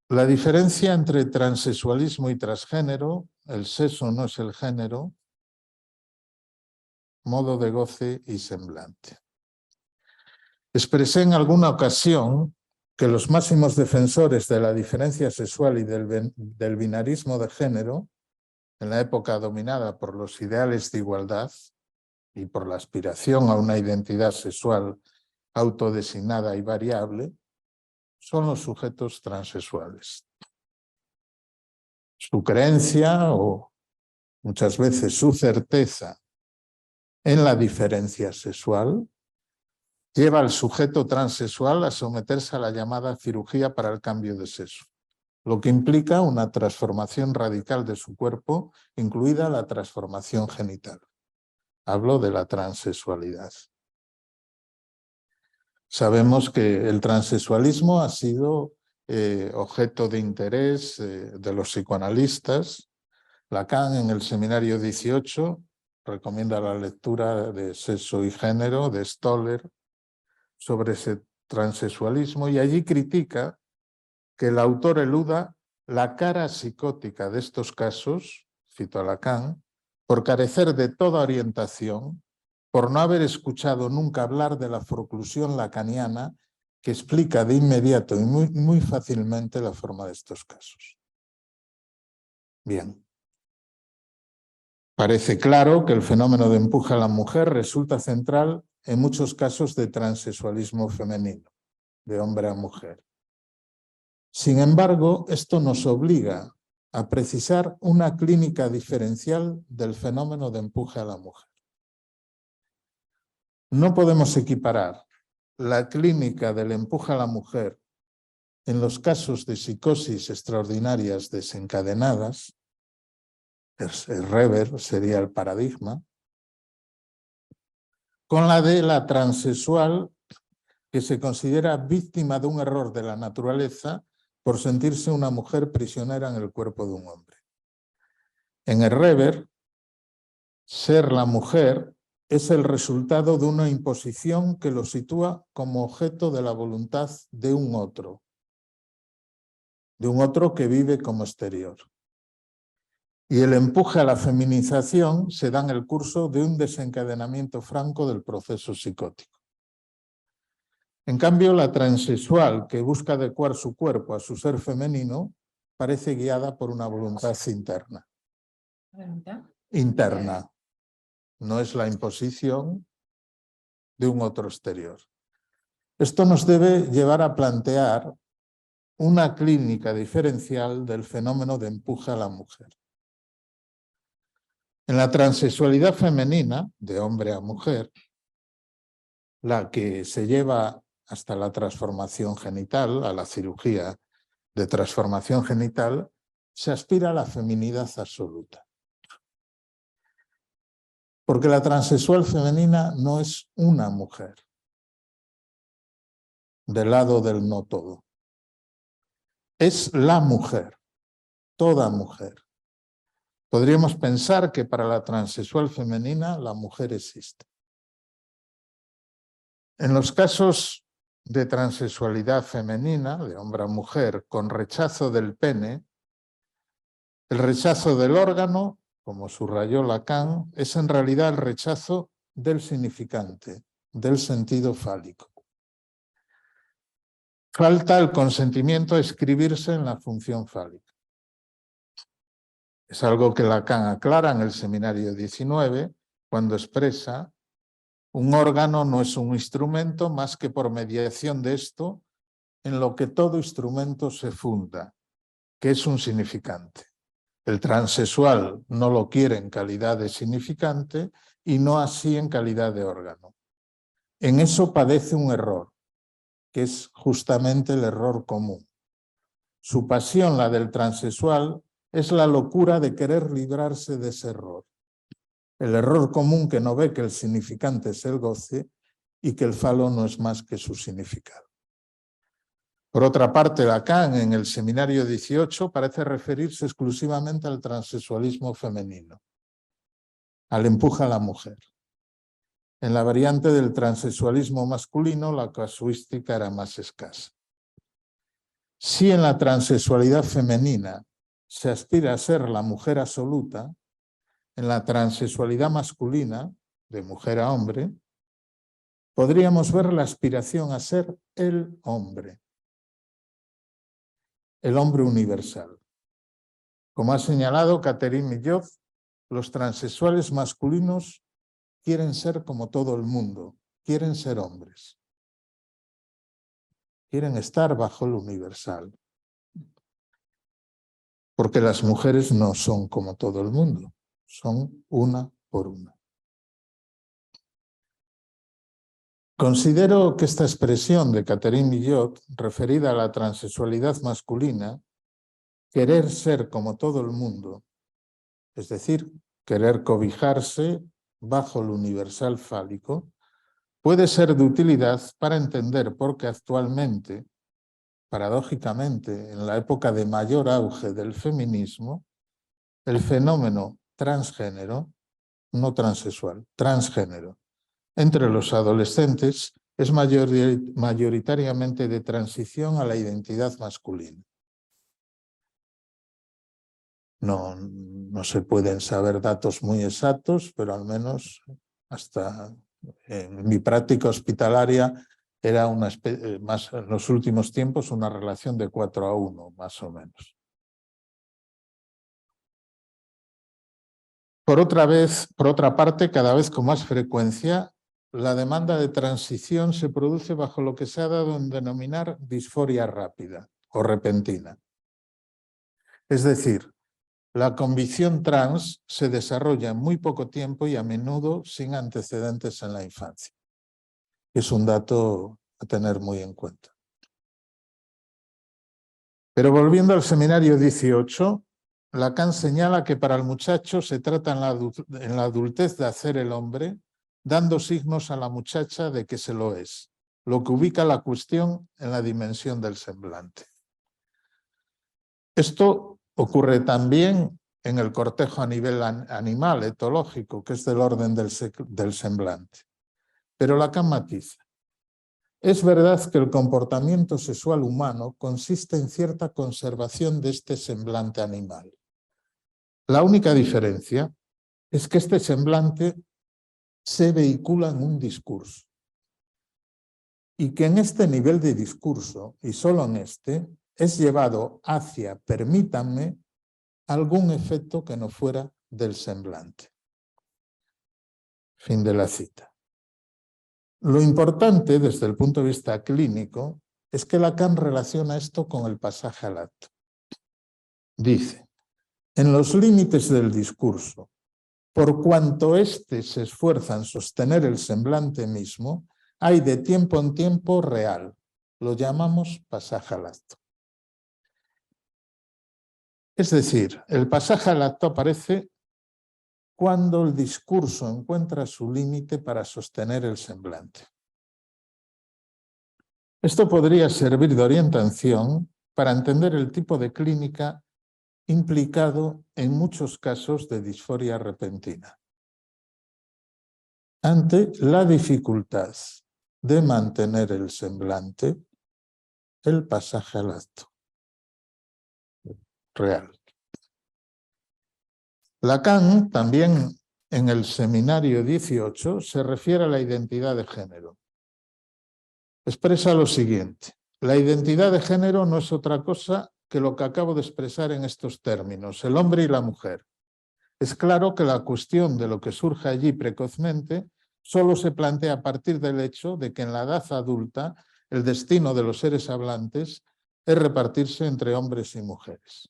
La diferencia entre transexualismo y transgénero, el sexo no es el género, modo de goce y semblante. Expresé en alguna ocasión que los máximos defensores de la diferencia sexual y del binarismo de género, en la época dominada por los ideales de igualdad y por la aspiración a una identidad sexual autodesignada y variable, son los sujetos transexuales. Su creencia o muchas veces su certeza en la diferencia sexual lleva al sujeto transexual a someterse a la llamada cirugía para el cambio de sexo, lo que implica una transformación radical de su cuerpo, incluida la transformación genital. Hablo de la transexualidad. Sabemos que el transexualismo ha sido objeto de interés de los psicoanalistas. Lacan, en el Seminario 18, recomienda la lectura de Sexo y Género de Stoller sobre ese transexualismo, y allí critica que el autor eluda la cara psicótica de estos casos, cito a Lacan, por carecer de toda orientación, por no haber escuchado nunca hablar de la forclusión lacaniana que explica de inmediato y muy fácilmente la forma de estos casos. Bien. Parece claro que el fenómeno de empuje a la mujer resulta central en muchos casos de transexualismo femenino, de hombre a mujer. Sin embargo, esto nos obliga a precisar una clínica diferencial del fenómeno de empuje a la mujer. No podemos equiparar la clínica del empuje a la mujer en los casos de psicosis extraordinarias desencadenadas, el Rever sería el paradigma, con la de la transexual que se considera víctima de un error de la naturaleza por sentirse una mujer prisionera en el cuerpo de un hombre. En el Rever, ser la mujer es el resultado de una imposición que lo sitúa como objeto de la voluntad de un otro que vive como exterior. Y el empuje a la feminización se da en el curso de un desencadenamiento franco del proceso psicótico. En cambio, la transexual que busca adecuar su cuerpo a su ser femenino parece guiada por una voluntad interna. Interna. No es la imposición de un otro exterior. Esto nos debe llevar a plantear una clínica diferencial del fenómeno de empuje a la mujer. En la transexualidad femenina, de hombre a mujer, la que se lleva hasta la transformación genital, a la cirugía de transformación genital, se aspira a la feminidad absoluta. Porque la transexual femenina no es una mujer, del lado del no todo. Es la mujer, toda mujer. Podríamos pensar que para la transexual femenina la mujer existe. En los casos de transexualidad femenina, de hombre a mujer, con rechazo del pene, el rechazo del órgano, como subrayó Lacan, es en realidad el rechazo del significante, del sentido fálico. Falta el consentimiento a escribirse en la función fálica. Es algo que Lacan aclara en el Seminario 19, cuando expresa: un órgano no es un instrumento más que por mediación de esto en lo que todo instrumento se funda, que es un significante. El transexual no lo quiere en calidad de significante y no así en calidad de órgano. En eso padece un error, que es justamente el error común. Su pasión, la del transexual, es la locura de querer librarse de ese error. El error común que no ve que el significante es el goce y que el falo no es más que su significado. Por otra parte, Lacan en el Seminario 18 parece referirse exclusivamente al transexualismo femenino, al empuje a la mujer. En la variante del transexualismo masculino, la casuística era más escasa. Si en la transexualidad femenina se aspira a ser la mujer absoluta, en la transexualidad masculina, de mujer a hombre, podríamos ver la aspiración a ser el hombre universal. Como ha señalado Catherine Millot, los transexuales masculinos quieren ser como todo el mundo, quieren ser hombres. Quieren estar bajo lo universal. Porque las mujeres no son como todo el mundo, son una por una. Considero que esta expresión de Catherine Millot, referida a la transexualidad masculina, querer ser como todo el mundo, es decir, querer cobijarse bajo lo universal fálico, puede ser de utilidad para entender por qué actualmente, paradójicamente, en la época de mayor auge del feminismo, el fenómeno transgénero, no transexual, transgénero, entre los adolescentes es mayoritariamente de transición a la identidad masculina. No se pueden saber datos muy exactos, pero al menos hasta en mi práctica hospitalaria era más en los últimos tiempos una relación de 4:1, más o menos. Por otra parte, cada vez con más frecuencia, la demanda de transición se produce bajo lo que se ha dado en denominar disforia rápida o repentina. Es decir, La convicción trans se desarrolla en muy poco tiempo y a menudo sin antecedentes en la infancia. Es un dato a tener muy en cuenta. Pero volviendo al seminario 18, Lacan señala que para el muchacho se trata en la adultez de hacer el hombre, dando signos a la muchacha de que se lo es, lo que ubica la cuestión en la dimensión del semblante. Esto ocurre también en el cortejo a nivel animal, etológico, que es del orden del semblante. Pero Lacan matiza. Es verdad que el comportamiento sexual humano consiste en cierta conservación de este semblante animal. La única diferencia es que este semblante se vehicula en un discurso y que en este nivel de discurso, y solo en este, es llevado hacia, permítanme, algún efecto que no fuera del semblante. Fin de la cita. Lo importante desde el punto de vista clínico es que Lacan relaciona esto con el pasaje al acto. Dice, en los límites del discurso, por cuanto éste se esfuerza en sostener el semblante mismo, hay de tiempo en tiempo real. Lo llamamos pasaje al acto. Es decir, el pasaje al acto aparece cuando el discurso encuentra su límite para sostener el semblante. Esto podría servir de orientación para entender el tipo de clínica implicado en muchos casos de disforia repentina. Ante la dificultad de mantener el semblante, el pasaje al acto real. Lacan, también en el seminario 18, se refiere a la identidad de género. Expresa lo siguiente: la identidad de género no es otra cosa que lo que acabo de expresar en estos términos, el hombre y la mujer. Es claro que la cuestión de lo que surge allí precozmente solo se plantea a partir del hecho de que en la edad adulta el destino de los seres hablantes es repartirse entre hombres y mujeres.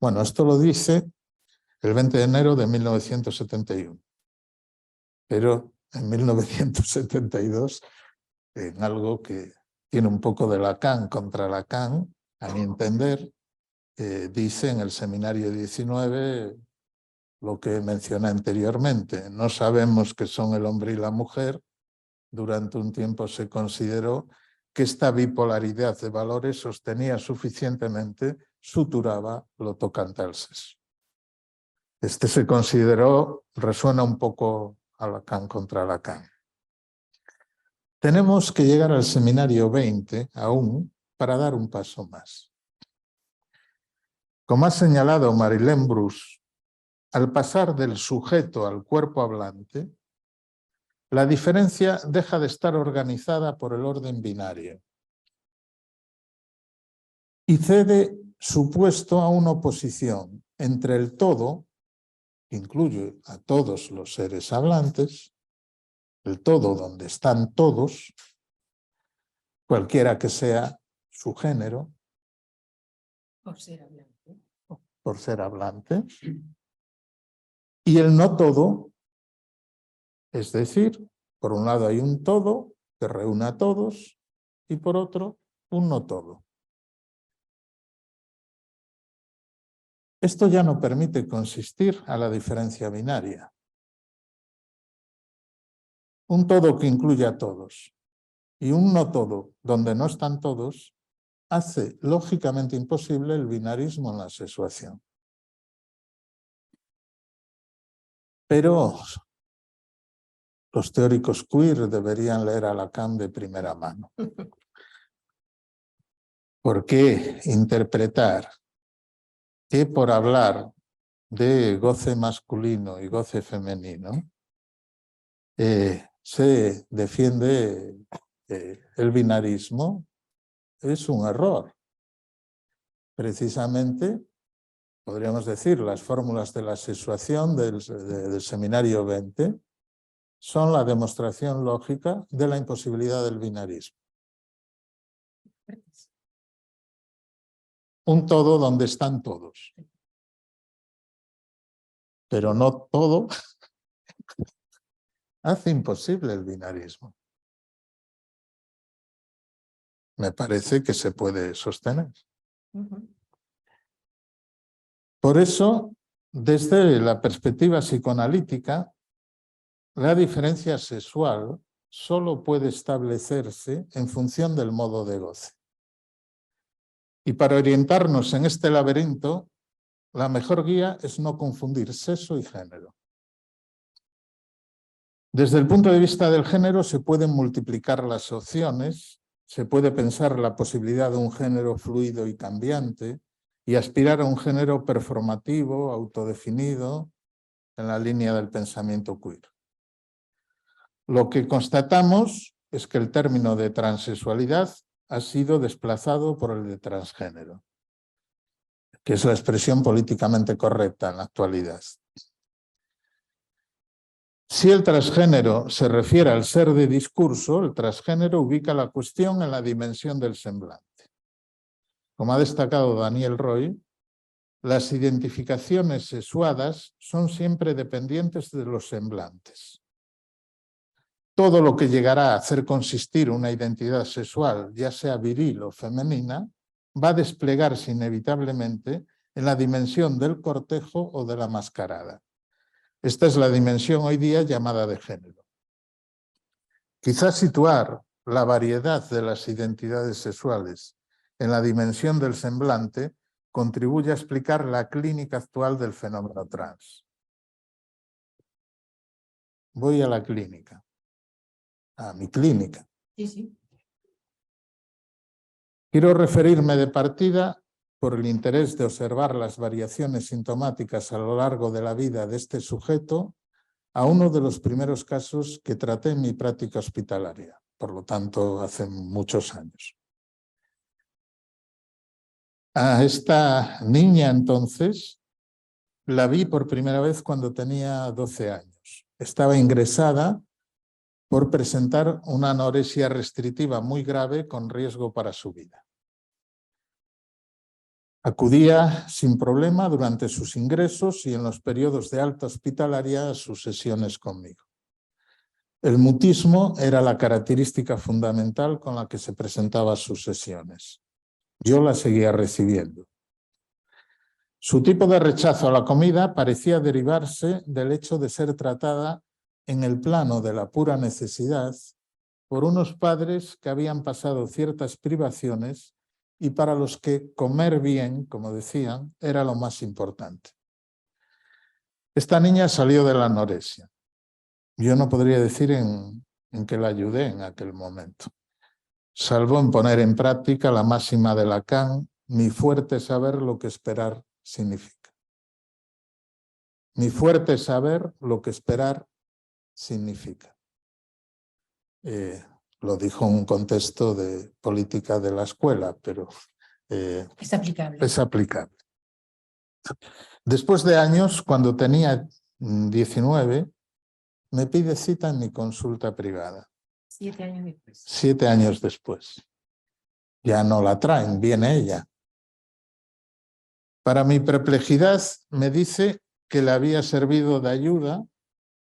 Bueno, esto lo dice el 20 de enero de 1971. Pero en 1972, en algo que tiene un poco de Lacan contra Lacan, a mi entender, dice en el seminario 19 lo que mencioné anteriormente. No sabemos qué son el hombre y la mujer. Durante un tiempo se consideró que esta bipolaridad de valores sostenía suficientemente, suturaba lo tocante al sexo. Este se consideró, resuena un poco a Lacan contra Lacan. Tenemos que llegar al seminario 20 aún para dar un paso más. Como ha señalado Marilyn Bruce, al pasar del sujeto al cuerpo hablante, la diferencia deja de estar organizada por el orden binario y cede su puesto a una oposición entre el todo, que incluye a todos los seres hablantes, el todo donde están todos, cualquiera que sea su género, Por ser hablante. por ser hablante, y el no todo, es decir, por un lado hay un todo que reúne a todos y por otro un no todo. Esto ya no permite consistir a la diferencia binaria. Un todo que incluye a todos y un no todo donde no están todos hace lógicamente imposible el binarismo en la sexuación. Pero los teóricos queer deberían leer a Lacan de primera mano. ¿Por qué interpretar que por hablar de goce masculino y goce femenino se defiende el binarismo? Es un error. Precisamente, podríamos decir, las fórmulas de la sexuación del seminario 20 son la demostración lógica de la imposibilidad del binarismo. Un todo donde están todos. pero no todo hace imposible el binarismo. Me parece que se puede sostener. Por eso, desde la perspectiva psicoanalítica, la diferencia sexual solo puede establecerse en función del modo de goce. Y para orientarnos en este laberinto, la mejor guía es no confundir sexo y género. Desde el punto de vista del género se pueden multiplicar las opciones, se puede pensar la posibilidad de un género fluido y cambiante y aspirar a un género performativo, autodefinido, en la línea del pensamiento queer. Lo que constatamos es que el término de transexualidad ha sido desplazado por el de transgénero, que es la expresión políticamente correcta en la actualidad. Si el transgénero se refiere al ser de discurso, el transgénero ubica la cuestión en la dimensión del semblante. Como ha destacado Daniel Roy, las identificaciones sexuadas son siempre dependientes de los semblantes. Todo lo que llegará a hacer consistir una identidad sexual, ya sea viril o femenina, va a desplegarse inevitablemente en la dimensión del cortejo o de la mascarada. Esta es la dimensión hoy día llamada de género. Quizás situar la variedad de las identidades sexuales en la dimensión del semblante contribuye a explicar la clínica actual del fenómeno trans. Voy a la clínica, a mi clínica. Sí. Quiero referirme de partida, por el interés de observar las variaciones sintomáticas a lo largo de la vida de este sujeto, a uno de los primeros casos que traté en mi práctica hospitalaria, por lo tanto hace muchos años. A esta niña entonces la vi por primera vez cuando tenía 12 años. Estaba ingresada por presentar una anorexia restrictiva muy grave con riesgo para su vida. Acudía sin problema durante sus ingresos y en los periodos de alta hospitalaria a sus sesiones conmigo. El mutismo era la característica fundamental con la que se presentaba a sus sesiones. Yo la seguía recibiendo. Su tipo de rechazo a la comida parecía derivarse del hecho de ser tratada en el plano de la pura necesidad por unos padres que habían pasado ciertas privaciones y para los que comer bien, como decían, era lo más importante. Esta niña salió de la anorexia. Yo no podría decir en que la ayudé en aquel momento, salvo en poner en práctica la máxima de Lacan, mi fuerte saber lo que esperar significa. Mi fuerte saber lo que esperar significa. Lo dijo en un contexto de política de la escuela, pero Es aplicable. es aplicable. Después de años, cuando tenía 19, me pide cita en mi consulta privada. 7 años después. 7 años después. Ya no la traen, viene ella. Para mi perplejidad, me dice que le había servido de ayuda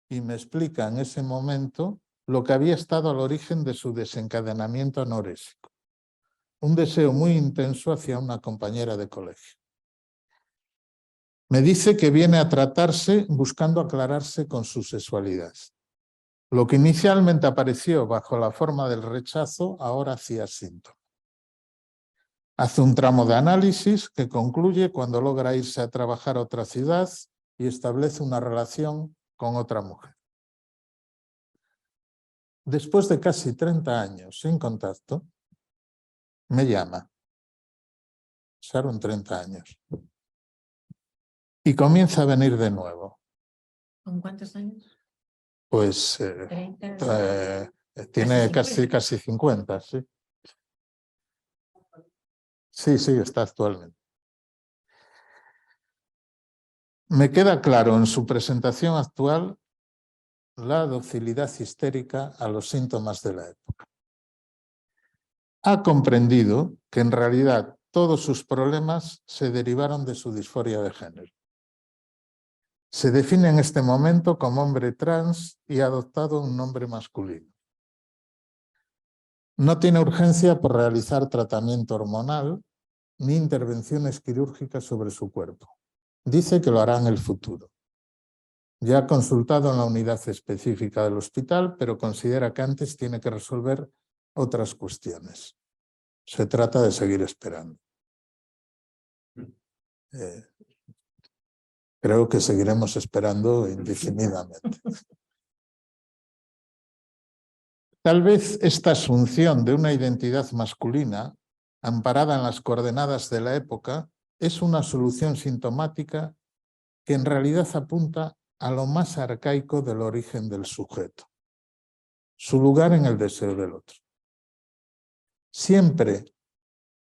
y me explica en ese momento lo que había estado al origen de su desencadenamiento anoréxico. Un deseo muy intenso hacia una compañera de colegio. Me dice que viene a tratarse buscando aclararse con su sexualidad. Lo que inicialmente apareció bajo la forma del rechazo, ahora hacía síntoma. Hace un tramo de análisis que concluye cuando logra irse a trabajar a otra ciudad y establece una relación con otra mujer. Después de casi 30 años sin contacto, me llama. Pasaron 30 años. Y comienza a venir de nuevo. ¿Con cuántos años? Pues 30. tiene casi 50, sí. Sí, está actualmente. Me queda claro en su presentación actual la docilidad histérica a los síntomas de la época. Ha comprendido que en realidad todos sus problemas se derivaron de su disforia de género. Se define en este momento como hombre trans y ha adoptado un nombre masculino. No tiene urgencia por realizar tratamiento hormonal ni intervenciones quirúrgicas sobre su cuerpo. Dice que lo hará en el futuro. Ya ha consultado en la unidad específica del hospital, pero considera que antes tiene que resolver otras cuestiones. Se trata de seguir esperando. Creo que seguiremos esperando indefinidamente. Tal vez esta asunción de una identidad masculina, amparada en las coordenadas de la época, es una solución sintomática que en realidad apunta a lo más arcaico del origen del sujeto, su lugar en el deseo del otro. Siempre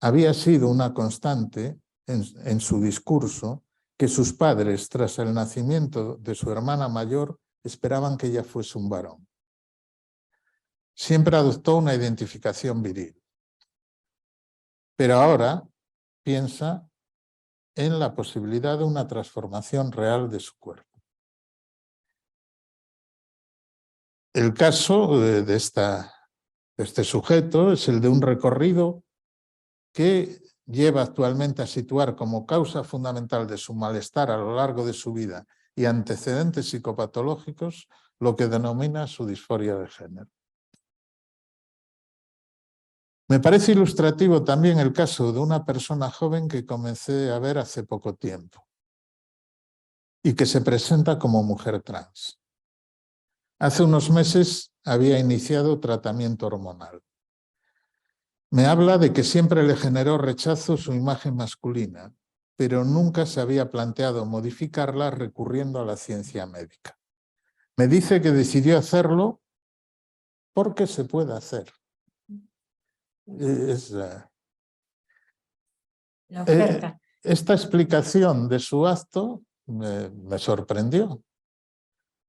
había sido una constante en su discurso que sus padres, tras el nacimiento de su hermana mayor, esperaban que ella fuese un varón. Siempre adoptó una identificación viril, pero ahora piensa en la posibilidad de una transformación real de su cuerpo. El caso de este sujeto es el de un recorrido que lleva actualmente a situar como causa fundamental de su malestar a lo largo de su vida y antecedentes psicopatológicos lo que denomina su disforia de género. Me parece ilustrativo también el caso de una persona joven que comencé a ver hace poco tiempo y que se presenta como mujer trans. Hace unos meses había iniciado tratamiento hormonal. Me habla de que siempre le generó rechazo su imagen masculina, pero nunca se había planteado modificarla recurriendo a la ciencia médica. Me dice que decidió hacerlo porque se puede hacer. La oferta. Esta explicación de su acto me sorprendió,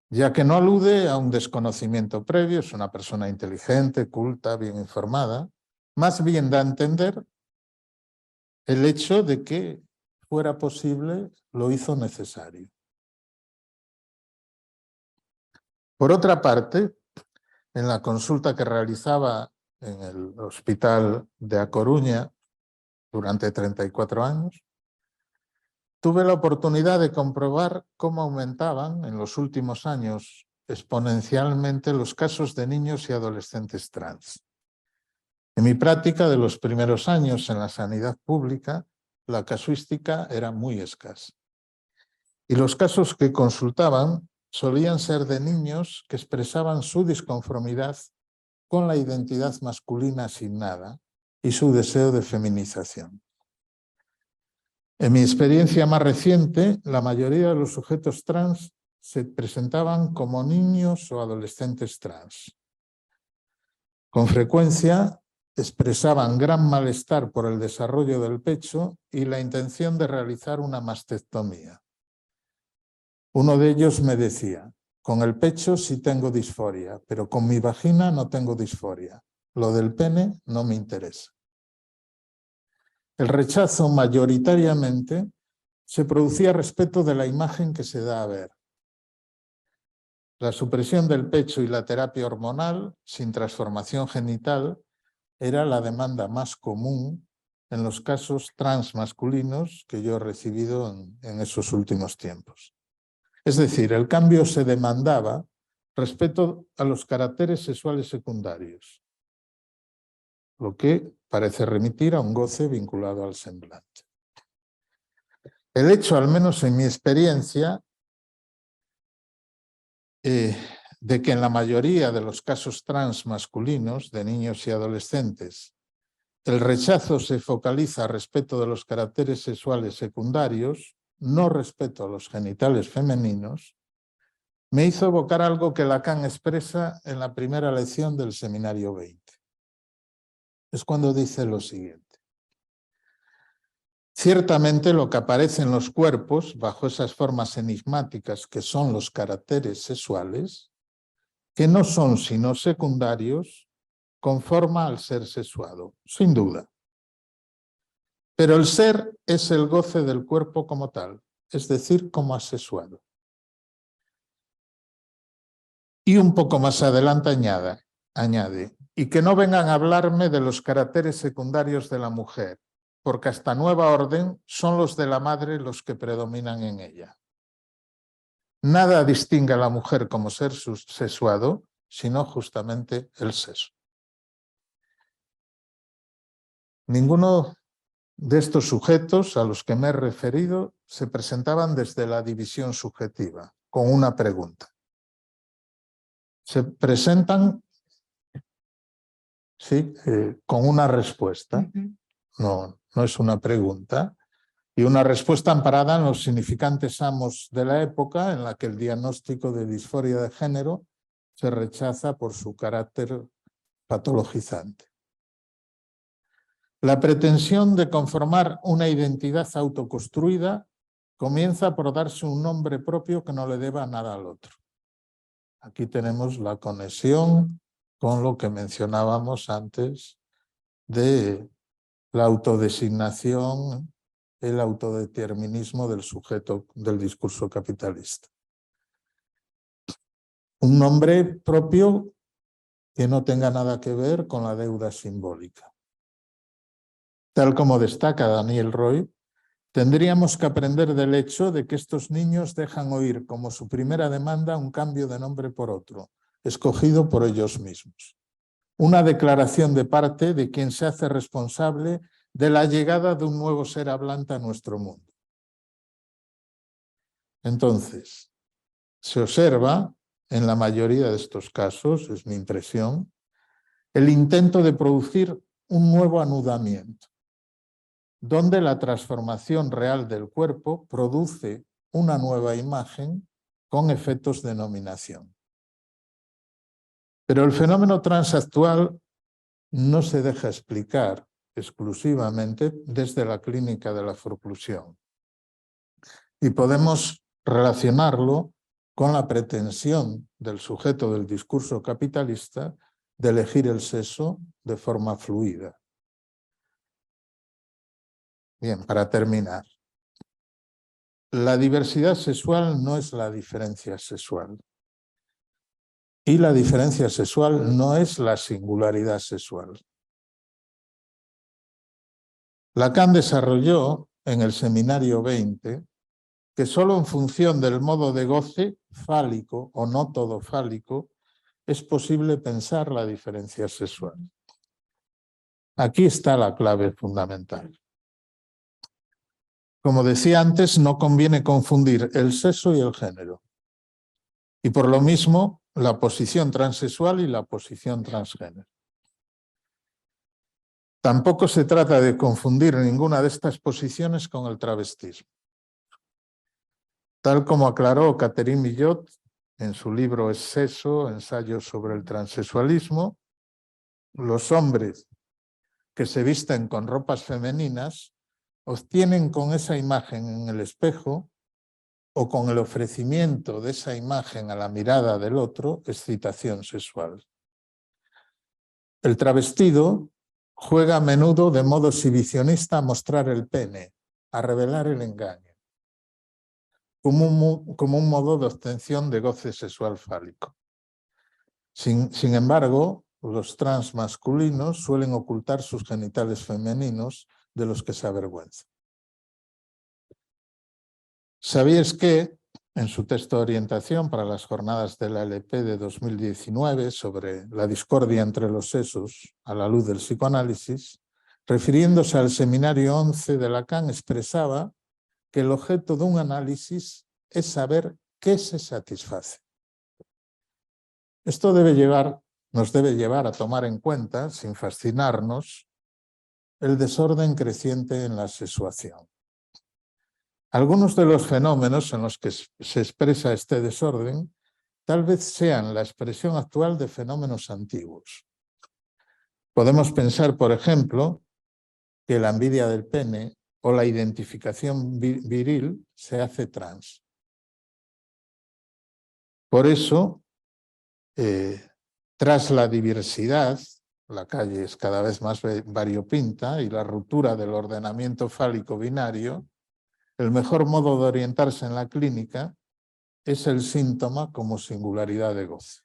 ya que no alude a un desconocimiento previo, es una persona inteligente, culta, bien informada, más bien da a entender el hecho de que fuera posible lo hizo necesario. Por otra parte, en la consulta que realizaba en el hospital de A Coruña durante 34 años, tuve la oportunidad de comprobar cómo aumentaban en los últimos años exponencialmente los casos de niños y adolescentes trans. En mi práctica de los primeros años en la sanidad pública, la casuística era muy escasa. Y los casos que consultaban solían ser de niños que expresaban su disconformidad con la identidad masculina asignada y su deseo de feminización. En mi experiencia más reciente, la mayoría de los sujetos trans se presentaban como niños o adolescentes trans. Con frecuencia expresaban gran malestar por el desarrollo del pecho y la intención de realizar una mastectomía. Uno de ellos me decía: con el pecho sí tengo disforia, pero con mi vagina no tengo disforia. Lo del pene no me interesa. El rechazo mayoritariamente se producía respecto de la imagen que se da a ver. La supresión del pecho y la terapia hormonal sin transformación genital era la demanda más común en los casos transmasculinos que yo he recibido en esos últimos tiempos. Es decir, el cambio se demandaba respecto a los caracteres sexuales secundarios, lo que parece remitir a un goce vinculado al semblante. El hecho, al menos en mi experiencia, de que en la mayoría de los casos trans masculinos de niños y adolescentes el rechazo se focaliza respecto de los caracteres sexuales secundarios, no respecto a los genitales femeninos, me hizo evocar algo que Lacan expresa en la primera lección del Seminario 20. Es cuando dice lo siguiente: ciertamente lo que aparece en los cuerpos, bajo esas formas enigmáticas que son los caracteres sexuales, que no son sino secundarios, conforma al ser sexuado, sin duda. Pero el ser es el goce del cuerpo como tal, es decir, como asexuado. Y un poco más adelante añade, y que no vengan a hablarme de los caracteres secundarios de la mujer, porque hasta nueva orden son los de la madre los que predominan en ella. Nada distingue a la mujer como ser sexuado, sino justamente el sexo. Ninguno de estos sujetos a los que me he referido se presentaban desde la división subjetiva, con una pregunta. Se presentan con una respuesta. No es una pregunta. Y una respuesta amparada en los significantes amos de la época en la que el diagnóstico de disforia de género se rechaza por su carácter patologizante. La pretensión de conformar una identidad autoconstruida comienza por darse un nombre propio que no le deba nada al otro. Aquí tenemos la conexión con lo que mencionábamos antes de la autodesignación, el autodeterminismo del sujeto del discurso capitalista. Un nombre propio que no tenga nada que ver con la deuda simbólica. Tal como destaca Daniel Roy, tendríamos que aprender del hecho de que estos niños dejan oír como su primera demanda un cambio de nombre por otro, escogido por ellos mismos. Una declaración de parte de quien se hace responsable de la llegada de un nuevo ser hablante a nuestro mundo. Entonces, se observa, en la mayoría de estos casos, es mi impresión, el intento de producir un nuevo anudamiento, donde la transformación real del cuerpo produce una nueva imagen con efectos de nominación. Pero el fenómeno transactual no se deja explicar exclusivamente desde la clínica de la forclusión. Y podemos relacionarlo con la pretensión del sujeto del discurso capitalista de elegir el sexo de forma fluida. Bien, para terminar. La diversidad sexual no es la diferencia sexual. Y la diferencia sexual no es la singularidad sexual. Lacan desarrolló en el Seminario 20 que solo en función del modo de goce fálico o no todo fálico es posible pensar la diferencia sexual. Aquí está la clave fundamental. Como decía antes, no conviene confundir el sexo y el género. Y por lo mismo, la posición transexual y la posición transgénero. Tampoco se trata de confundir ninguna de estas posiciones con el travestismo. Tal como aclaró Catherine Millot en su libro Es sexo, ensayo sobre el transexualismo, los hombres que se visten con ropas femeninas obtienen con esa imagen en el espejo o con el ofrecimiento de esa imagen a la mirada del otro excitación sexual. El travestido juega a menudo de modo exhibicionista a mostrar el pene, a revelar el engaño, como un modo de obtención de goce sexual fálico. Sin embargo, los trans masculinos suelen ocultar sus genitales femeninos de los que se avergüenzan. ¿Sabíais que, en su texto de orientación para las jornadas de la LP de 2019 sobre la discordia entre los sexos a la luz del psicoanálisis, refiriéndose al seminario 11 de Lacan, expresaba que el objeto de un análisis es saber qué se satisface? Esto nos debe llevar a tomar en cuenta, sin fascinarnos, el desorden creciente en la sexuación. Algunos de los fenómenos en los que se expresa este desorden tal vez sean la expresión actual de fenómenos antiguos. Podemos pensar, por ejemplo, que la envidia del pene o la identificación viril se hace trans. Por eso, tras la diversidad, la calle es cada vez más variopinta y la ruptura del ordenamiento fálico binario, el mejor modo de orientarse en la clínica es el síntoma como singularidad de goce.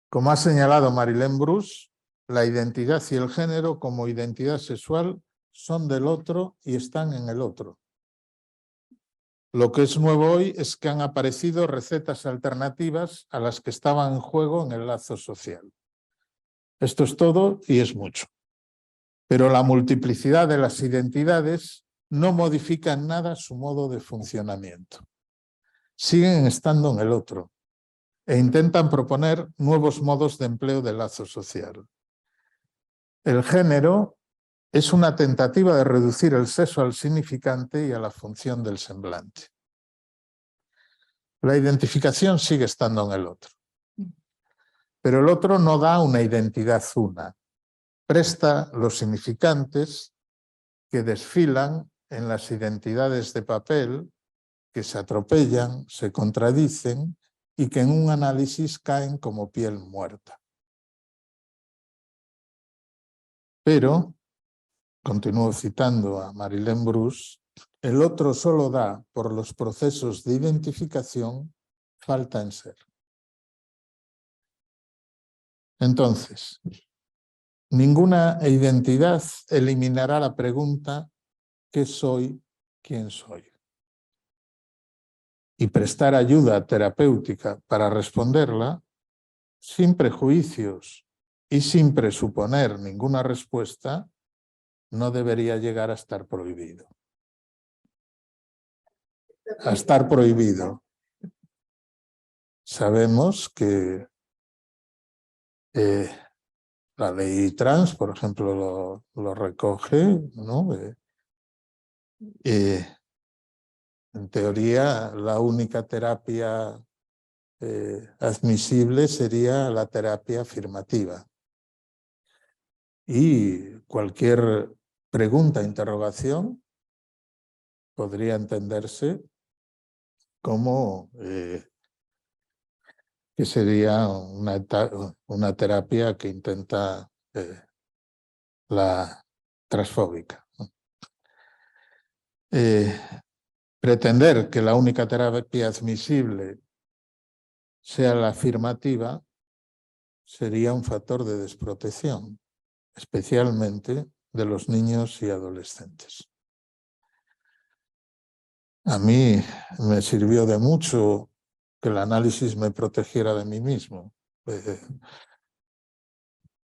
Como ha señalado Marilyn Bruce, la identidad y el género como identidad sexual son del otro y están en el otro. Lo que es nuevo hoy es que han aparecido recetas alternativas a las que estaban en juego en el lazo social. Esto es todo y es mucho. Pero la multiplicidad de las identidades no modifica en nada su modo de funcionamiento. Siguen estando en el otro e intentan proponer nuevos modos de empleo del lazo social. El género es una tentativa de reducir el sexo al significante y a la función del semblante. La identificación sigue estando en el otro, pero el otro no da una identidad una, presta los significantes que desfilan en las identidades de papel, que se atropellan, se contradicen y que en un análisis caen como piel muerta. Pero, continúo citando a Marilyn Bruce, el otro solo da por los procesos de identificación falta en ser. Entonces, ninguna identidad eliminará la pregunta ¿qué soy? ¿Quién soy? Y prestar ayuda terapéutica para responderla sin prejuicios y sin presuponer ninguna respuesta no debería llegar a estar prohibido. A estar prohibido. Sabemos que la ley trans, por ejemplo, lo recoge, ¿no? En teoría, la única terapia admisible sería la terapia afirmativa. Y cualquier pregunta, interrogación, podría entenderse como que sería una terapia que intenta la transfóbica. Pretender que la única terapia admisible sea la afirmativa sería un factor de desprotección, especialmente de los niños y adolescentes. A mí me sirvió de mucho que el análisis me protegiera de mí mismo.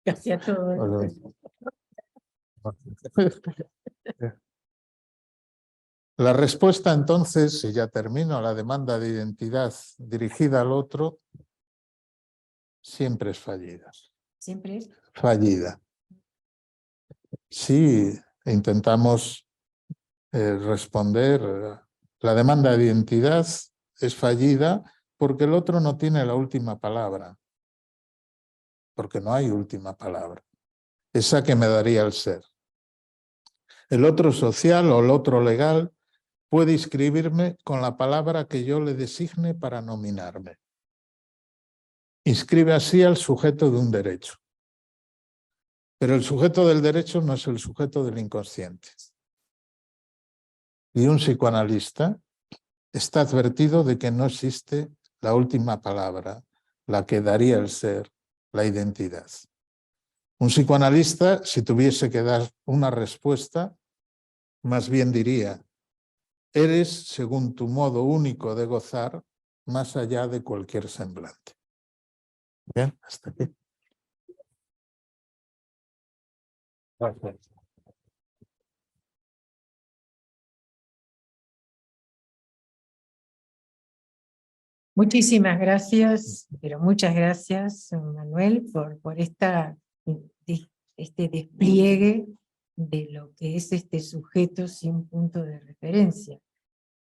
Casi a todo. La respuesta entonces, y ya termino, a la demanda de identidad dirigida al otro, siempre es fallida. Siempre es Fallida. Si intentamos responder, la demanda de identidad es fallida porque el otro no tiene la última palabra. Porque no hay última palabra. Esa que me daría el ser. El otro social o el otro legal puede inscribirme con la palabra que yo le designe para nominarme. Inscribe así al sujeto de un derecho. Pero el sujeto del derecho no es el sujeto del inconsciente. Y un psicoanalista está advertido de que no existe la última palabra, la que daría el ser, la identidad. Un psicoanalista, si tuviese que dar una respuesta, más bien diría: eres, según tu modo único de gozar, más allá de cualquier semblante. Bien, hasta aquí. Gracias. Muchísimas gracias, pero muchas gracias, Manuel, por este despliegue de lo que es este sujeto sin punto de referencia.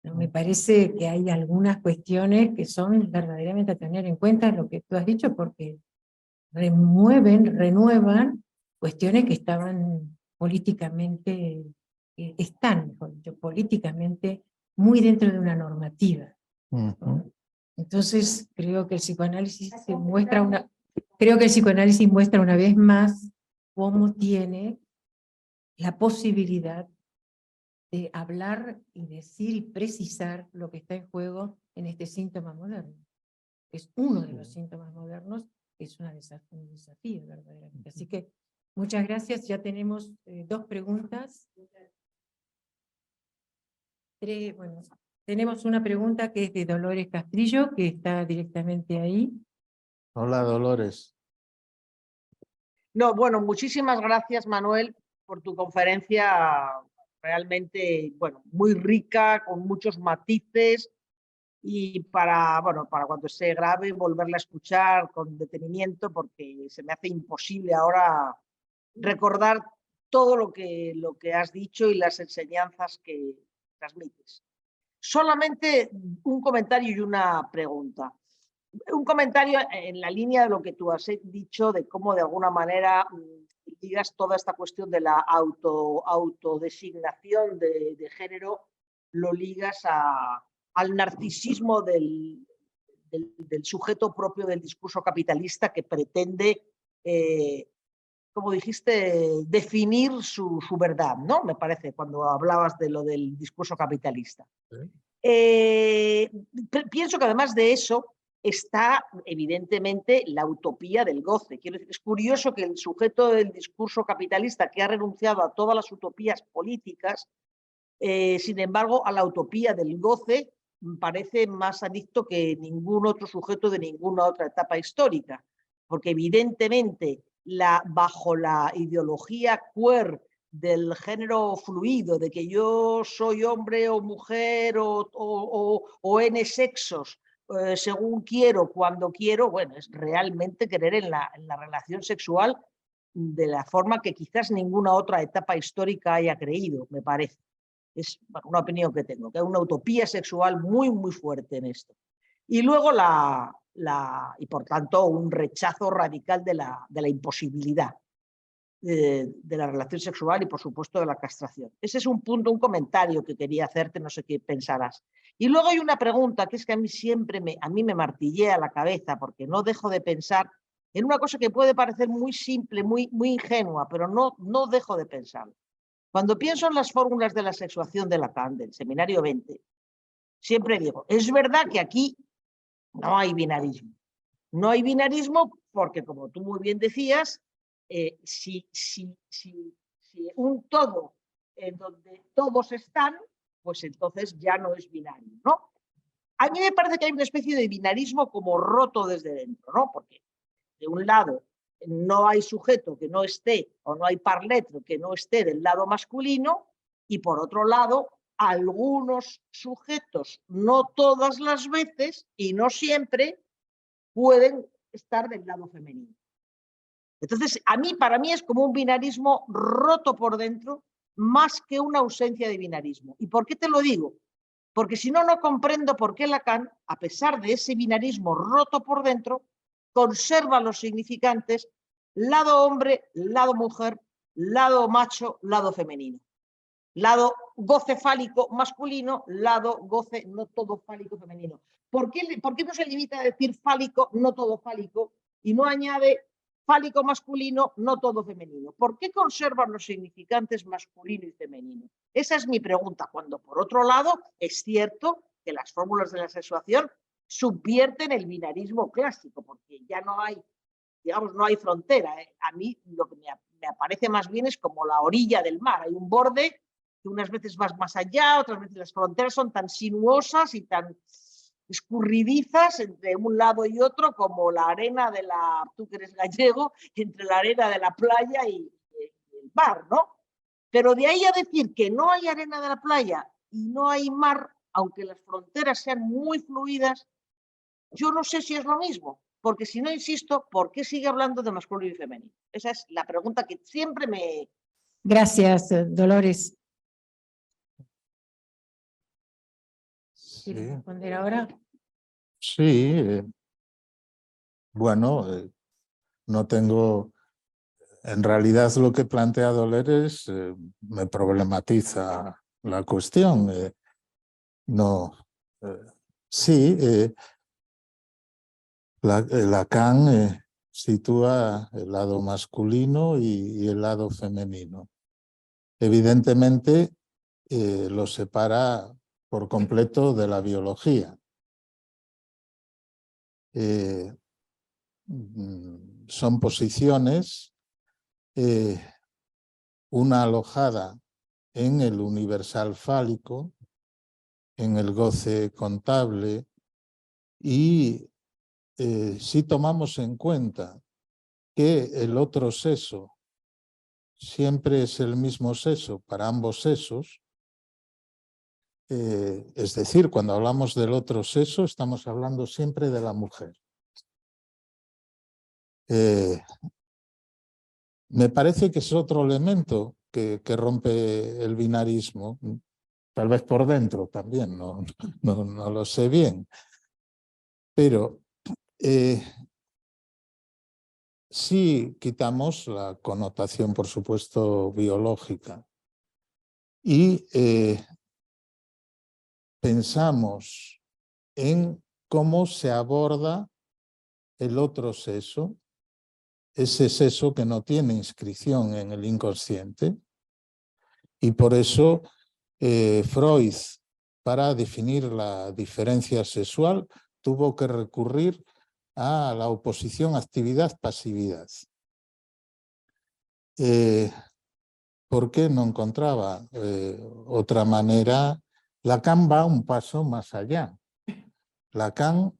¿No? Me parece que hay algunas cuestiones que son verdaderamente a tener en cuenta en lo que tú has dicho, porque renuevan cuestiones que estaban políticamente, están, mejor dicho, políticamente muy dentro de una normativa. Uh-huh. Entonces, creo que el psicoanálisis muestra una vez más cómo tiene la posibilidad de hablar y decir y precisar lo que está en juego en este síntoma moderno. Es uno de los síntomas modernos es un desafío verdaderamente. Así que muchas gracias. Ya tenemos 2 preguntas. Bueno, tenemos una pregunta que es de Dolores Castrillo, que está directamente ahí. Hola, Dolores. No, bueno, muchísimas gracias, Manuel, por tu conferencia realmente, bueno, muy rica, con muchos matices, y para cuando se grabe volverla a escuchar con detenimiento, porque se me hace imposible ahora recordar todo lo que has dicho y las enseñanzas que transmites. Solamente un comentario y una pregunta. Un comentario en la línea de lo que tú has dicho, de cómo de alguna manera ligas toda esta cuestión de la autodesignación de género, lo ligas al narcisismo del sujeto propio del discurso capitalista que pretende, como dijiste, definir su verdad, ¿no? Me parece, cuando hablabas de lo del discurso capitalista. Pienso que además de eso está evidentemente la utopía del goce. Quiero decir, es curioso que el sujeto del discurso capitalista, que ha renunciado a todas las utopías políticas, sin embargo, a la utopía del goce parece más adicto que ningún otro sujeto de ninguna otra etapa histórica, porque evidentemente bajo la ideología queer del género fluido, de que yo soy hombre o mujer o n sexos, según quiero, cuando quiero, bueno, es realmente querer en la relación sexual de la forma que quizás ninguna otra etapa histórica haya creído, me parece. Es una opinión que tengo, que hay una utopía sexual muy, muy fuerte en esto. Y luego y por tanto un rechazo radical de la imposibilidad de la relación sexual y por supuesto de la castración. Ese es un punto, un comentario que quería hacerte, no sé qué pensarás. Y luego hay una pregunta que es que a mí siempre me martillea la cabeza, porque no dejo de pensar en una cosa que puede parecer muy simple, muy ingenua, pero no dejo de pensarlo. Cuando pienso en las fórmulas de la sexuación de Lacan, del Seminario 20, siempre digo, es verdad que aquí no hay binarismo. No hay binarismo porque, como tú muy bien decías, si un todo en donde todos están, pues entonces ya no es binario, ¿no? A mí me parece que hay una especie de binarismo como roto desde dentro, ¿no? Porque de un lado no hay sujeto que no esté, o no hay parletro que no esté del lado masculino, y por otro lado, algunos sujetos, no todas las veces y no siempre, pueden estar del lado femenino. Entonces, para mí es como un binarismo roto por dentro, más que una ausencia de binarismo. ¿Y por qué te lo digo? Porque si no, no comprendo por qué Lacan, a pesar de ese binarismo roto por dentro, conserva los significantes lado hombre, lado mujer, lado macho, lado femenino. Lado goce fálico masculino, lado goce no todo fálico femenino. ¿Por qué no se limita a decir fálico, no todo fálico, y no añade fálico masculino, no todo femenino? ¿Por qué conservan los significantes masculino y femenino? Esa es mi pregunta, cuando por otro lado es cierto que las fórmulas de la sexuación subvierten el binarismo clásico, porque ya no hay, digamos, no hay frontera. A mí lo que me aparece más bien es como la orilla del mar, hay un borde que unas veces vas más allá, otras veces las fronteras son tan sinuosas y tan escurridizas entre un lado y otro como la arena de tú que eres gallego, entre la arena de la playa y el mar, ¿no? Pero de ahí a decir que no hay arena de la playa y no hay mar, aunque las fronteras sean muy fluidas, yo no sé si es lo mismo, porque si no, insisto, ¿por qué sigue hablando de masculino y femenino? Esa es la pregunta que siempre me... Gracias, Dolores. ¿Quieres responder ahora? Sí, bueno, no tengo, en realidad lo que plantea Dolores me problematiza la cuestión. No, sí, Lacan sitúa el lado masculino y el lado femenino. Evidentemente lo separa por completo de la biología. son posiciones, una alojada en el universal fálico, en el goce contable, y si tomamos en cuenta que el otro sexo siempre es el mismo sexo para ambos sexos, es decir, cuando hablamos del otro sexo estamos hablando siempre de la mujer. Me parece que es otro elemento que rompe el binarismo, tal vez por dentro también, no lo sé bien, pero si quitamos la connotación, por supuesto, biológica y pensamos en cómo se aborda el otro sexo, ese sexo que no tiene inscripción en el inconsciente, y por eso Freud, para definir la diferencia sexual, tuvo que recurrir a la oposición actividad-pasividad. Porque no encontraba otra manera. Lacan va un paso más allá. Lacan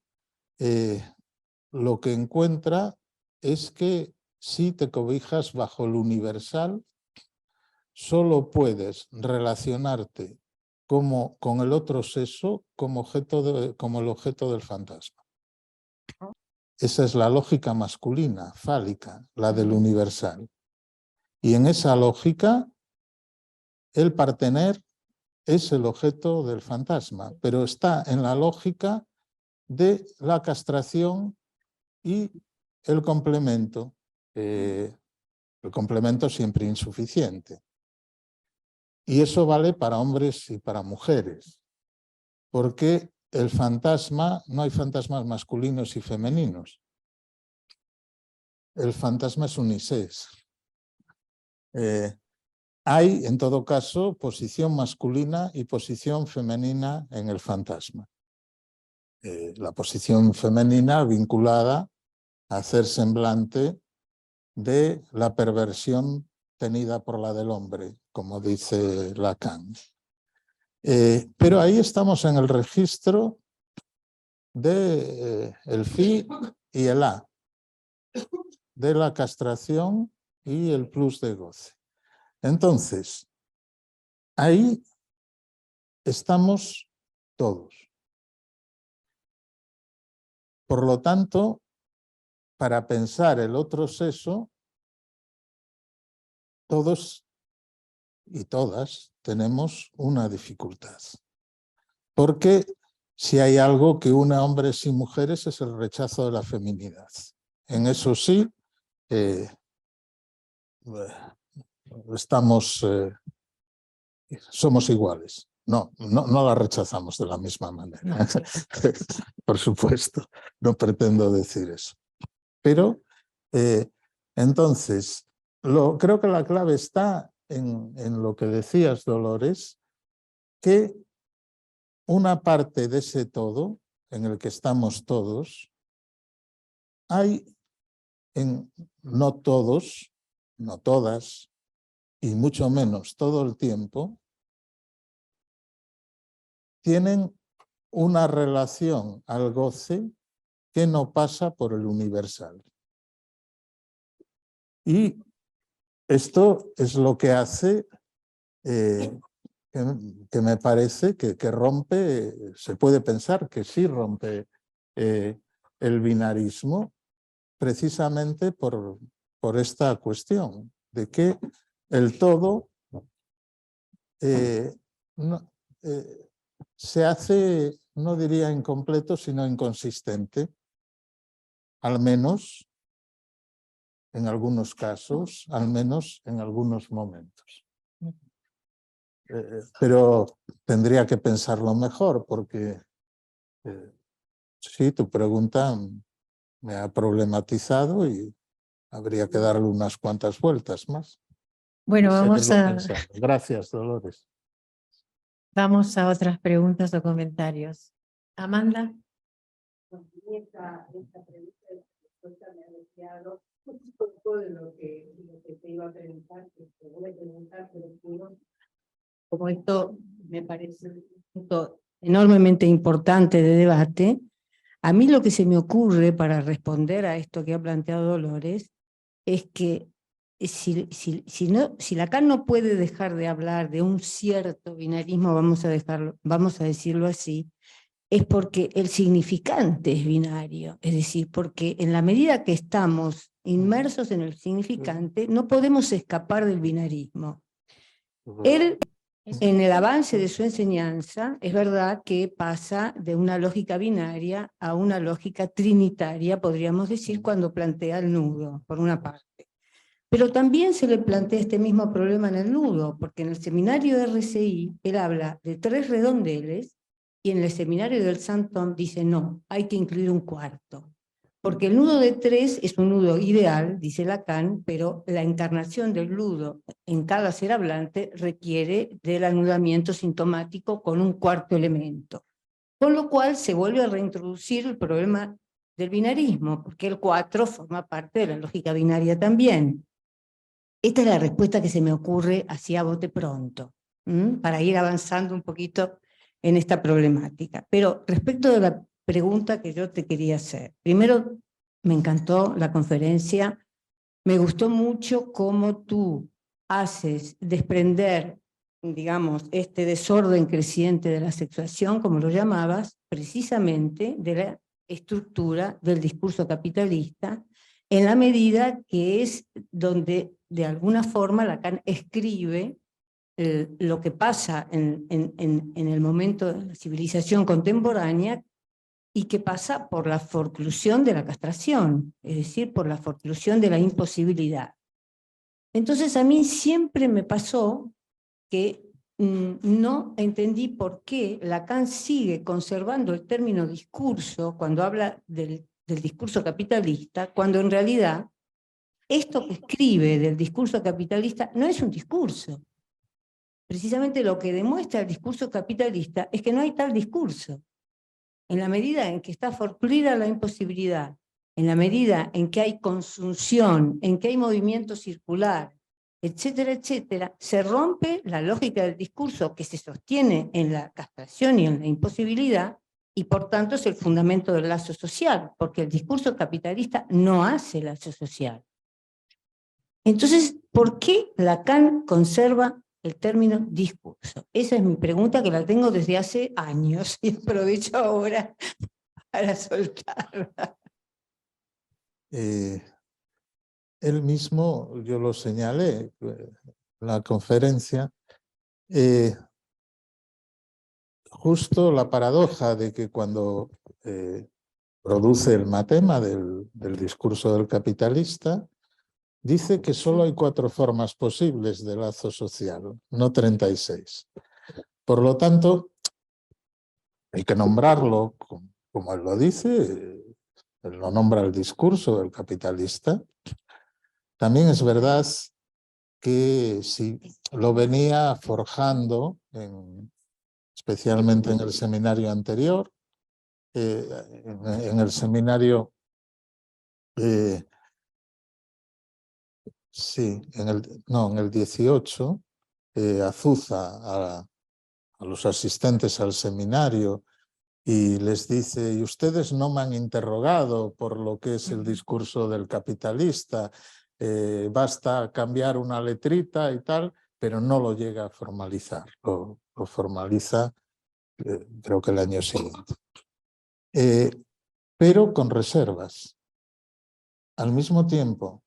lo que encuentra es que si te cobijas bajo el universal, solo puedes relacionarte con el otro sexo como el objeto del fantasma. Esa es la lógica masculina, fálica, la del universal. Y en esa lógica, el partener es el objeto del fantasma, pero está en la lógica de la castración y el complemento siempre insuficiente. Y eso vale para hombres y para mujeres, porque el fantasma, no hay fantasmas masculinos y femeninos. El fantasma es unisex. Hay, en todo caso, posición masculina y posición femenina en el fantasma. La posición femenina vinculada a hacer semblante de la perversión tenida por la del hombre, como dice Lacan. Pero ahí estamos en el registro de el Phi y el A, de la castración y el plus de goce. Entonces, ahí estamos todos. Por lo tanto, para pensar el otro sexo, todos y todas tenemos una dificultad. Porque si hay algo que une a hombres y mujeres es el rechazo de la feminidad. En eso sí, somos iguales. No la rechazamos de la misma manera. Por supuesto, no pretendo decir eso. Pero entonces, creo que la clave está en lo que decías, Dolores, que una parte de ese todo, en el que estamos todos, hay no todos, no todas, y mucho menos todo el tiempo, tienen una relación al goce que no pasa por el universal. Y esto es lo que hace que me parece que rompe, se puede pensar que sí rompe el binarismo, precisamente por esta cuestión de que el todo se hace, no diría incompleto, sino inconsistente, al menos en algunos casos, al menos en algunos momentos. Pero tendría que pensarlo mejor porque sí, tu pregunta me ha problematizado y habría que darle unas cuantas vueltas más. Bueno, Gracias, Dolores. Vamos a otras preguntas o comentarios. Amanda. me ha deseado un poco de lo que te iba a preguntar, que te voy a preguntar, pero como esto me parece un punto enormemente importante de debate, a mí lo que se me ocurre para responder a esto que ha planteado Dolores es que si Lacan no puede dejar de hablar de un cierto binarismo, vamos a decirlo así, es porque el significante es binario, es decir, porque en la medida que estamos inmersos en el significante, no podemos escapar del binarismo. Él, en el avance de su enseñanza, es verdad que pasa de una lógica binaria a una lógica trinitaria, podríamos decir, cuando plantea el nudo, por una parte. Pero también se le plantea este mismo problema en el nudo, porque en el seminario de RCI él habla de 3 redondeles y en el seminario del Santón dice no, hay que incluir un cuarto. Porque el nudo de 3 es un nudo ideal, dice Lacan, pero la encarnación del nudo en cada ser hablante requiere del anudamiento sintomático con un cuarto elemento. Con lo cual se vuelve a reintroducir el problema del binarismo, porque el 4 forma parte de la lógica binaria también. Esta es la respuesta que se me ocurre así a bote pronto, para ir avanzando un poquito en esta problemática. Pero respecto de la pregunta que yo te quería hacer, primero me encantó la conferencia, me gustó mucho cómo tú haces desprender, digamos, este desorden creciente de la sexuación, como lo llamabas, precisamente de la estructura del discurso capitalista, en la medida que es donde de alguna forma Lacan escribe lo que pasa en el momento de la civilización contemporánea y que pasa por la forclusión de la castración, es decir, por la forclusión de la imposibilidad. Entonces a mí siempre me pasó que no entendí por qué Lacan sigue conservando el término discurso cuando habla del discurso capitalista, cuando en realidad esto que escribe del discurso capitalista no es un discurso. Precisamente lo que demuestra el discurso capitalista es que no hay tal discurso. En la medida en que está forcluida la imposibilidad, en la medida en que hay consunción, en que hay movimiento circular, etcétera, etcétera, se rompe la lógica del discurso que se sostiene en la castración y en la imposibilidad, y por tanto es el fundamento del lazo social, porque el discurso capitalista no hace lazo social. Entonces, ¿por qué Lacan conserva el término discurso? Esa es mi pregunta, que la tengo desde hace años y aprovecho ahora para soltarla. Él mismo, yo lo señalé en la conferencia, justo la paradoja de que cuando produce el matema del discurso del capitalista, dice que solo hay 4 formas posibles de lazo social, no 36. Por lo tanto, hay que nombrarlo como él lo dice, él lo nombra el discurso del capitalista. También es verdad que si lo venía forjando, especialmente en el seminario anterior, en el seminario, sí, en el 18, azuza a los asistentes al seminario y les dice: y ustedes no me han interrogado por lo que es el discurso del capitalista, basta cambiar una letrita y tal, pero no lo llega a formalizar, lo formaliza creo que el año siguiente. Pero con reservas. Al mismo tiempo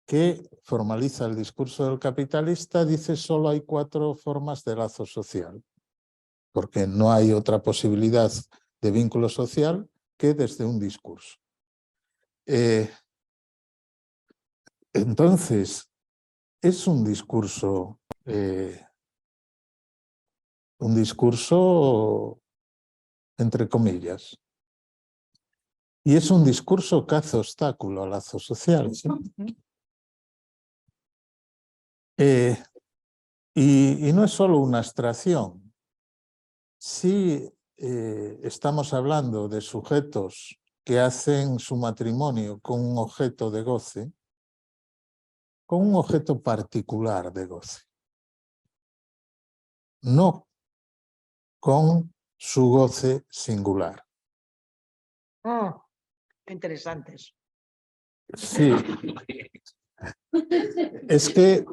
que formaliza el discurso del capitalista, dice solo hay 4 formas de lazo social, porque no hay otra posibilidad de vínculo social que desde un discurso. Entonces, es un discurso entre comillas, y es un discurso que hace obstáculo al lazo social. ¿Sí? Y no es solo una abstracción. Si estamos hablando de sujetos que hacen su matrimonio con un objeto de goce, con un objeto particular de goce, no con su goce singular. Interesantes. Sí, es que...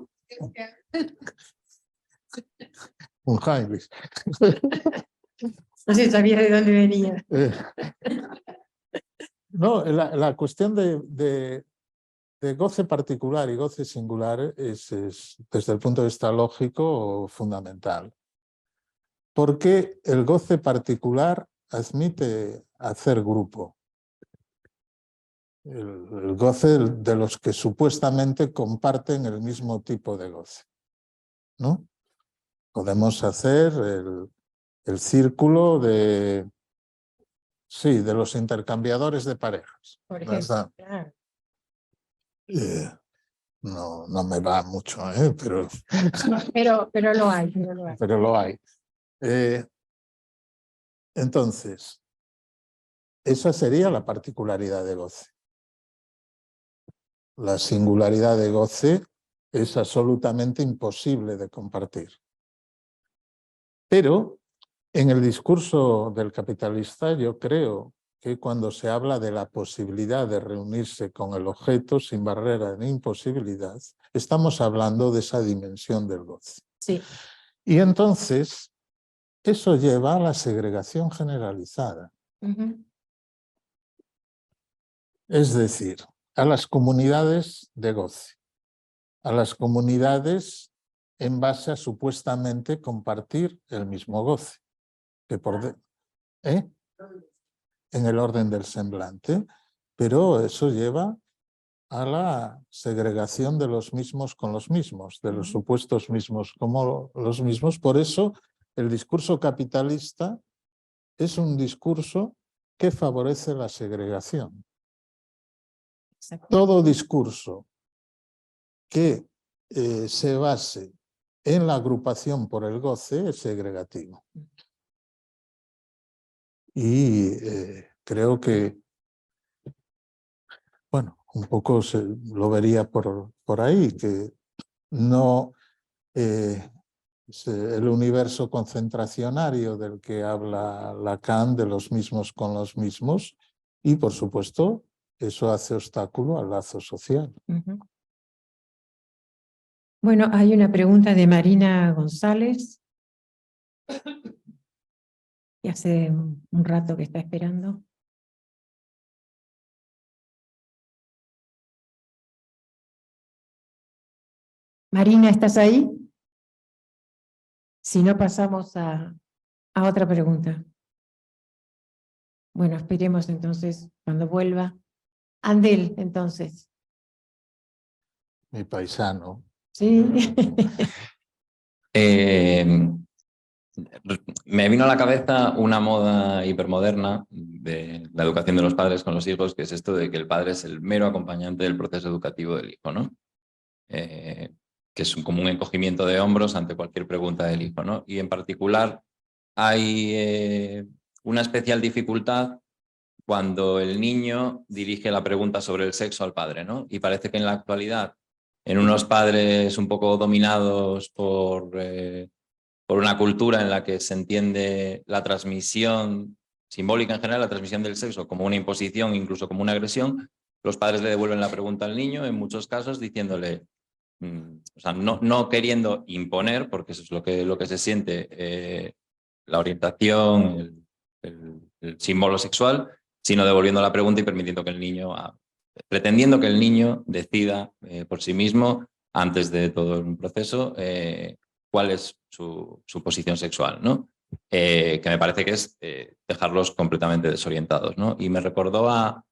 Un Heinrich. No sé, sabía de dónde venía. No, la cuestión de goce particular y goce singular es, desde el punto de vista lógico, fundamental. Porque el goce particular admite hacer grupo. El goce de los que supuestamente comparten el mismo tipo de goce, ¿no? Podemos hacer el círculo de los intercambiadores de parejas. Por ejemplo, claro. No me va mucho, pero lo hay, pero lo hay. Entonces, esa sería la particularidad de goce. La singularidad de goce es absolutamente imposible de compartir. Pero en el discurso del capitalista yo creo que cuando se habla de la posibilidad de reunirse con el objeto sin barrera ni imposibilidad, estamos hablando de esa dimensión del goce. Sí. Y entonces eso lleva a la segregación generalizada. Es decir, a las comunidades de goce, a las comunidades en base a supuestamente compartir el mismo goce, que en el orden del semblante, pero eso lleva a la segregación de los mismos con los mismos, de los supuestos mismos como los mismos. Por eso el discurso capitalista es un discurso que favorece la segregación. Todo discurso que se base en la agrupación por el goce es segregativo. Y creo que, bueno, un poco lo vería por ahí, que no el universo concentracionario del que habla Lacan, de los mismos con los mismos, y por supuesto eso hace obstáculo al lazo social. Bueno, hay una pregunta de Marina González, que hace un rato que está esperando. Marina, ¿estás ahí? Si no, pasamos a otra pregunta. Bueno, esperemos entonces cuando vuelva. Andel, entonces. Mi paisano. Sí. Me vino a la cabeza una moda hipermoderna de la educación de los padres con los hijos, que es esto de que el padre es el mero acompañante del proceso educativo del hijo, ¿no? Que es como un encogimiento de hombros ante cualquier pregunta del hijo, ¿no? Y en particular hay una especial dificultad cuando el niño dirige la pregunta sobre el sexo al padre, ¿no? Y parece que en la actualidad, en unos padres un poco dominados por una cultura en la que se entiende la transmisión simbólica en general, la transmisión del sexo como una imposición, incluso como una agresión, los padres le devuelven la pregunta al niño, en muchos casos diciéndole, o sea, no queriendo imponer, porque eso es lo que se siente, la orientación, el símbolo sexual, sino devolviendo la pregunta y permitiendo que el niño, pretendiendo que el niño decida por sí mismo, antes de todo un proceso, cuál es su posición sexual, ¿no? Que me parece que es dejarlos completamente desorientados, ¿no? Y me recordó a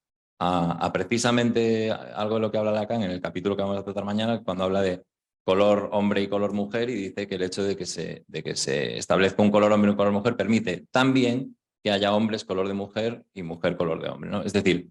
precisamente algo de lo que habla Lacan en el capítulo que vamos a tratar mañana, cuando habla de color hombre y color mujer, y dice que el hecho de que se establezca un color hombre y un color mujer permite también que haya hombres color de mujer y mujer color de hombre, ¿no? Es decir,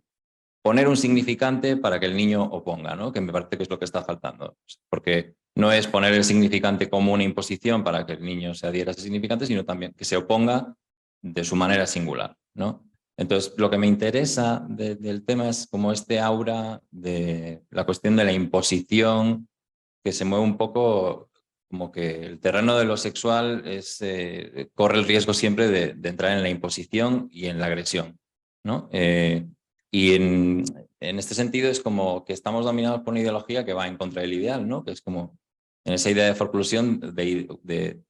poner un significante para que el niño oponga, ¿no? Que me parece que es lo que está faltando. Porque no es poner el significante como una imposición para que el niño se adhiera a ese significante, sino también que se oponga de su manera singular, ¿no? Entonces, lo que me interesa del tema es como este aura de la cuestión de la imposición, que se mueve un poco como que el terreno de lo sexual corre el riesgo siempre de entrar en la imposición y en la agresión, ¿no? Y en este sentido es como que estamos dominados por una ideología que va en contra del ideal, ¿no? Que es como en esa idea de forclusión de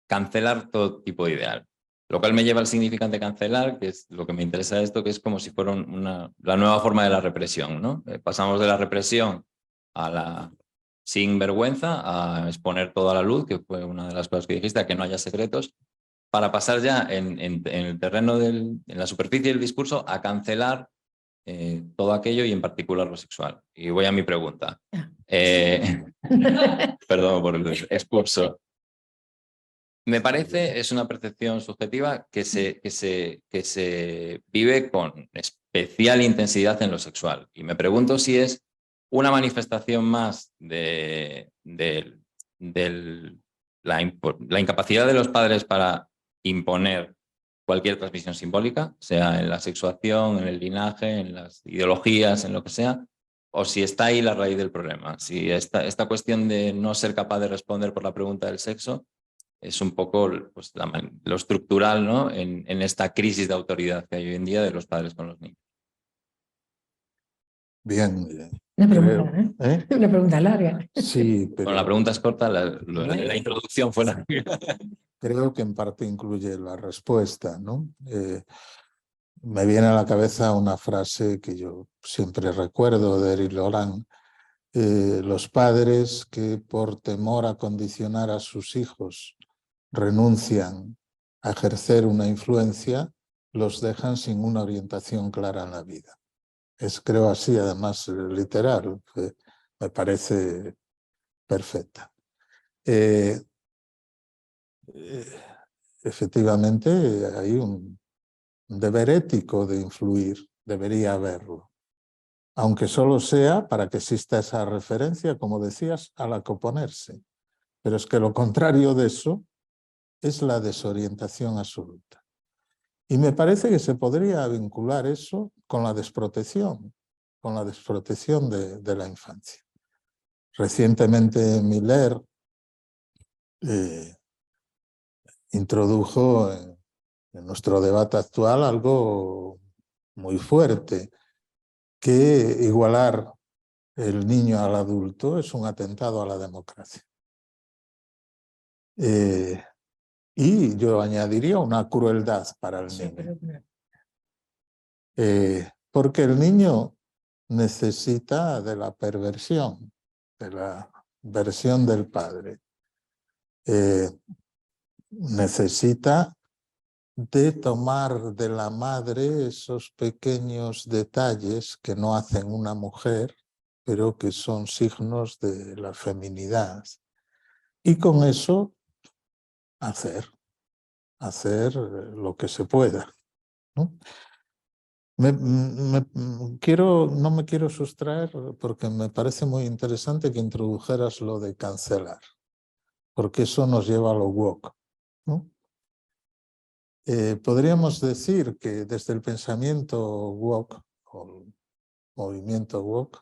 cancelar todo tipo de ideal. Lo cual me lleva al significante cancelar, que es lo que me interesa de esto, que es como si fuera la nueva forma de la represión, ¿no? Pasamos de la represión a la sin vergüenza, a exponer todo a la luz, que fue una de las cosas que dijiste, a que no haya secretos, para pasar ya en el terreno, en la superficie del discurso, a cancelar todo aquello y en particular lo sexual. Y voy a mi pregunta. Perdón por el expulso. Me parece, es una percepción subjetiva que se vive con especial intensidad en lo sexual. Y me pregunto si es una manifestación más de la incapacidad de los padres para imponer cualquier transmisión simbólica, sea en la sexuación, en el linaje, en las ideologías, en lo que sea, o si está ahí la raíz del problema. Si esta cuestión de no ser capaz de responder por la pregunta del sexo es un poco pues, lo estructural, ¿no? en esta crisis de autoridad que hay hoy en día de los padres con los niños. Bien. Una Creo, pregunta, ¿eh? Una pregunta larga. Sí, Bueno, la pero pregunta es corta, la introducción fue la... creo que en parte incluye la respuesta, ¿no? Me viene a la cabeza una frase que yo siempre recuerdo de Eric Laurent. Los padres que por temor a condicionar a sus hijos renuncian a ejercer una influencia, los dejan sin una orientación clara en la vida. Es, creo así, además, literal, me parece perfecta. Efectivamente, hay un deber ético de influir, debería haberlo. Aunque solo sea para que exista esa referencia, como decías, a la que oponerse. Pero es que lo contrario de eso es la desorientación absoluta. Y me parece que se podría vincular eso con la desprotección de la infancia. Recientemente Miller introdujo en nuestro debate actual algo muy fuerte, que igualar el niño al adulto es un atentado a la democracia. Y yo añadiría una crueldad para el niño. Porque el niño necesita de la perversión, de la versión del padre. Necesita de tomar de la madre esos pequeños detalles que no hacen una mujer, pero que son signos de la feminidad. Y con eso hacer lo que se pueda, ¿no? No me quiero sustraer porque me parece muy interesante que introdujeras lo de cancelar, porque eso nos lleva a lo woke, ¿no? Podríamos decir que desde el pensamiento woke, o el movimiento woke,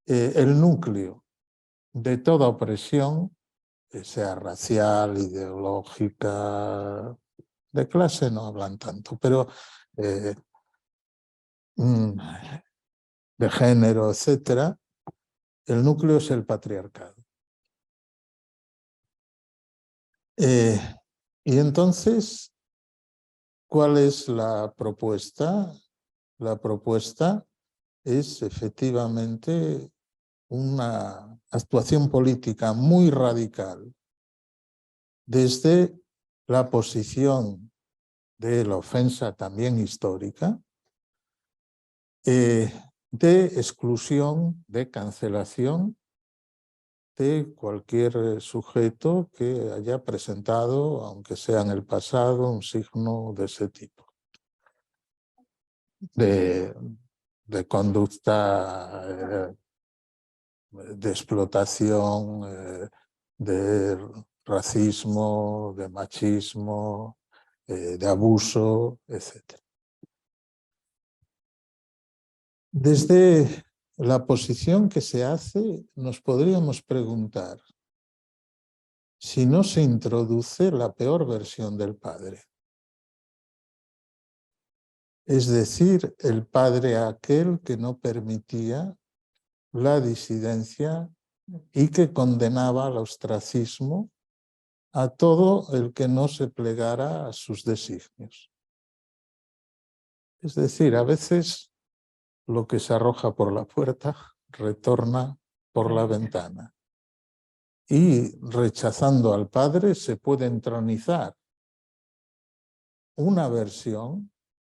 el núcleo de toda opresión, sea racial, ideológica, de clase no hablan tanto, pero de género, etcétera, el núcleo es el patriarcado. Y entonces, ¿cuál es la propuesta? La propuesta es efectivamente una actuación política muy radical desde la posición de la ofensa también histórica, de exclusión, de cancelación de cualquier sujeto que haya presentado, aunque sea en el pasado, un signo de ese tipo. De conducta de explotación, de racismo, de machismo, de abuso, etc. Desde la posición que se hace, nos podríamos preguntar si no se introduce la peor versión del padre. Es decir, el padre aquel que no permitía la disidencia y que condenaba al ostracismo a todo el que no se plegara a sus designios. Es decir, a veces lo que se arroja por la puerta retorna por la ventana. Y rechazando al padre se puede entronizar una versión,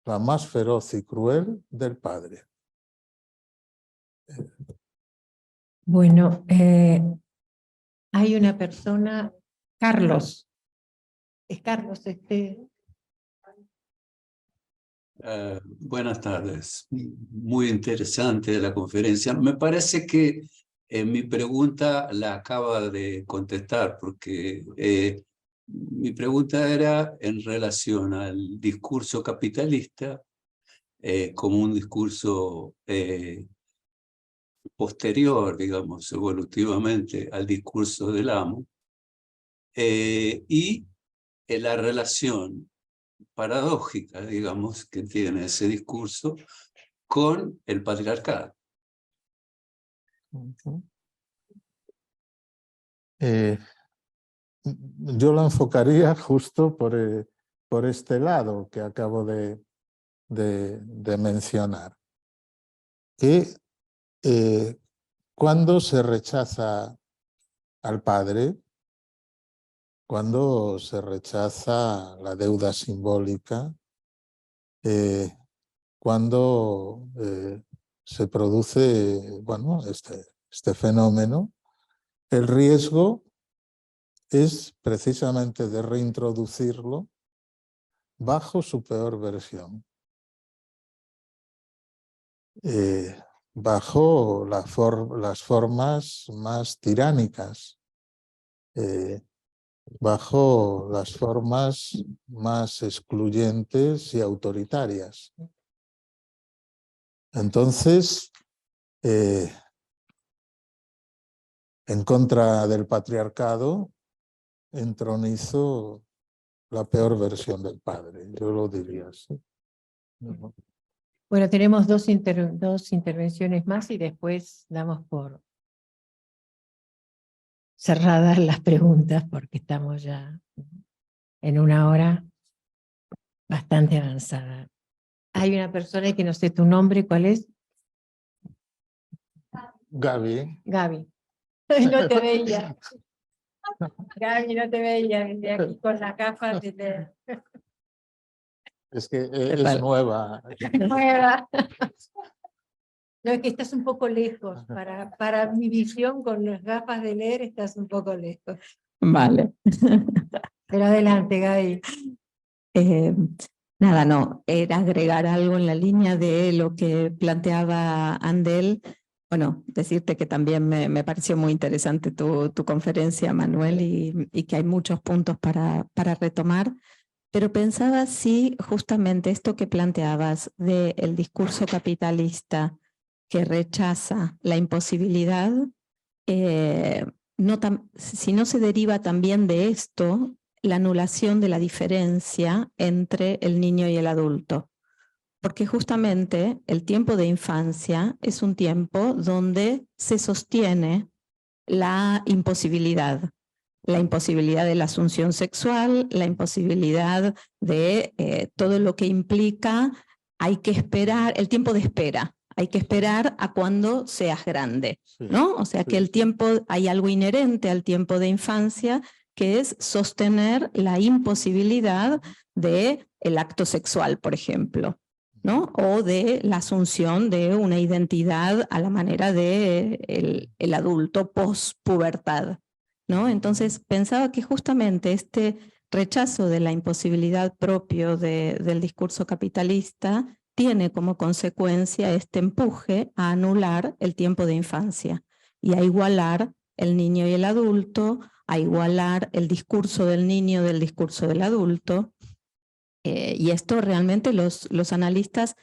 la más feroz y cruel, del padre. Bueno, hay una persona, Carlos. Es Carlos Buenas tardes. Muy interesante la conferencia. Me parece que mi pregunta la acaba de contestar, porque mi pregunta era en relación al discurso capitalista como un discurso posterior, digamos, evolutivamente al discurso del amo, y la relación paradójica, digamos, que tiene ese discurso con el patriarcado. Yo lo enfocaría justo por este lado que acabo de mencionar. Que cuando se rechaza al padre, cuando se rechaza la deuda simbólica, cuando se produce bueno, este fenómeno, el riesgo es precisamente de reintroducirlo bajo su peor versión, bajo las formas más tiránicas, bajo las formas más excluyentes y autoritarias. Entonces, en contra del patriarcado, entronizo la peor versión del padre, yo lo diría así. Bueno, tenemos dos intervenciones más y después damos por cerradas las preguntas porque estamos ya en una hora bastante avanzada. Hay una persona que no sé tu nombre, ¿cuál es? Gaby. Gaby. No te veía. Gaby, no te veía. Desde aquí con las gafas. Es que es nueva. Nueva. No, es que estás un poco lejos. Para mi visión con las gafas de leer estás un poco lejos. Vale. Pero adelante, Gaby. Nada, no, era agregar algo en la línea de lo que planteaba Andel. Bueno, decirte que también me pareció muy interesante tu conferencia, Manuel, y que hay muchos puntos para retomar, pero pensaba si justamente esto que planteabas del discurso capitalista que rechaza la imposibilidad, si no se deriva también de esto la anulación de la diferencia entre el niño y el adulto. Porque justamente el tiempo de infancia es un tiempo donde se sostiene la imposibilidad de la asunción sexual, la imposibilidad de todo lo que implica, hay que esperar, el tiempo de espera. Hay que esperar a cuando seas grande, ¿no? O sea que el tiempo, hay algo inherente al tiempo de infancia que es sostener la imposibilidad del acto sexual, por ejemplo, ¿no? O de la asunción de una identidad a la manera de el adulto post-pubertad, ¿no? Entonces pensaba que justamente este rechazo de la imposibilidad propio del discurso capitalista tiene como consecuencia este empuje a anular el tiempo de infancia y a igualar el niño y el adulto, a igualar el discurso del niño del discurso del adulto. Y esto realmente los analistas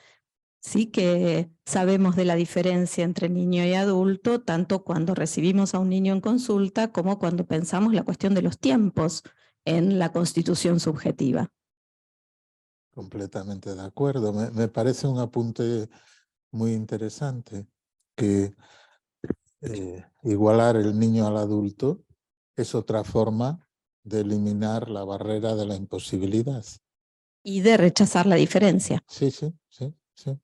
Sí que sabemos de la diferencia entre niño y adulto, tanto cuando recibimos a un niño en consulta como cuando pensamos la cuestión de los tiempos en la constitución subjetiva. Completamente de acuerdo. Me parece un apunte muy interesante que igualar el niño al adulto es otra forma de eliminar la barrera de la imposibilidad. Y de rechazar la diferencia. Sí, sí, sí, sí.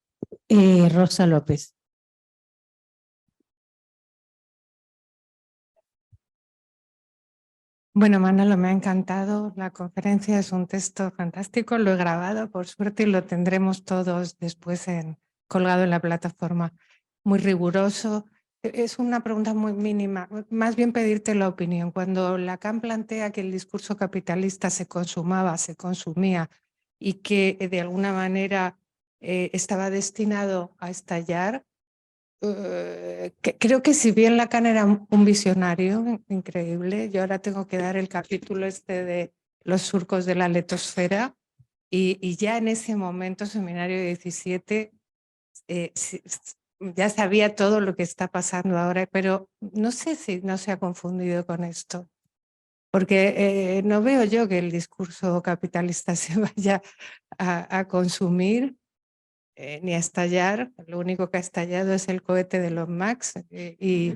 Rosa López. Bueno, Manolo, me ha encantado la conferencia, es un texto fantástico, lo he grabado por suerte y lo tendremos todos después colgado en la plataforma. Muy riguroso. Es una pregunta muy mínima, más bien pedirte la opinión. Cuando Lacan plantea que el discurso capitalista se consumaba, se consumía y que de alguna manera estaba destinado a estallar, creo que si bien Lacan era un visionario increíble, yo ahora tengo que dar el capítulo este de los surcos de la letosfera y ya en ese momento, seminario 17, ya sabía todo lo que está pasando ahora, pero no sé si no se ha confundido con esto, porque no veo yo que el discurso capitalista se vaya a consumir. Ni a estallar, lo único que ha estallado es el cohete de los Max y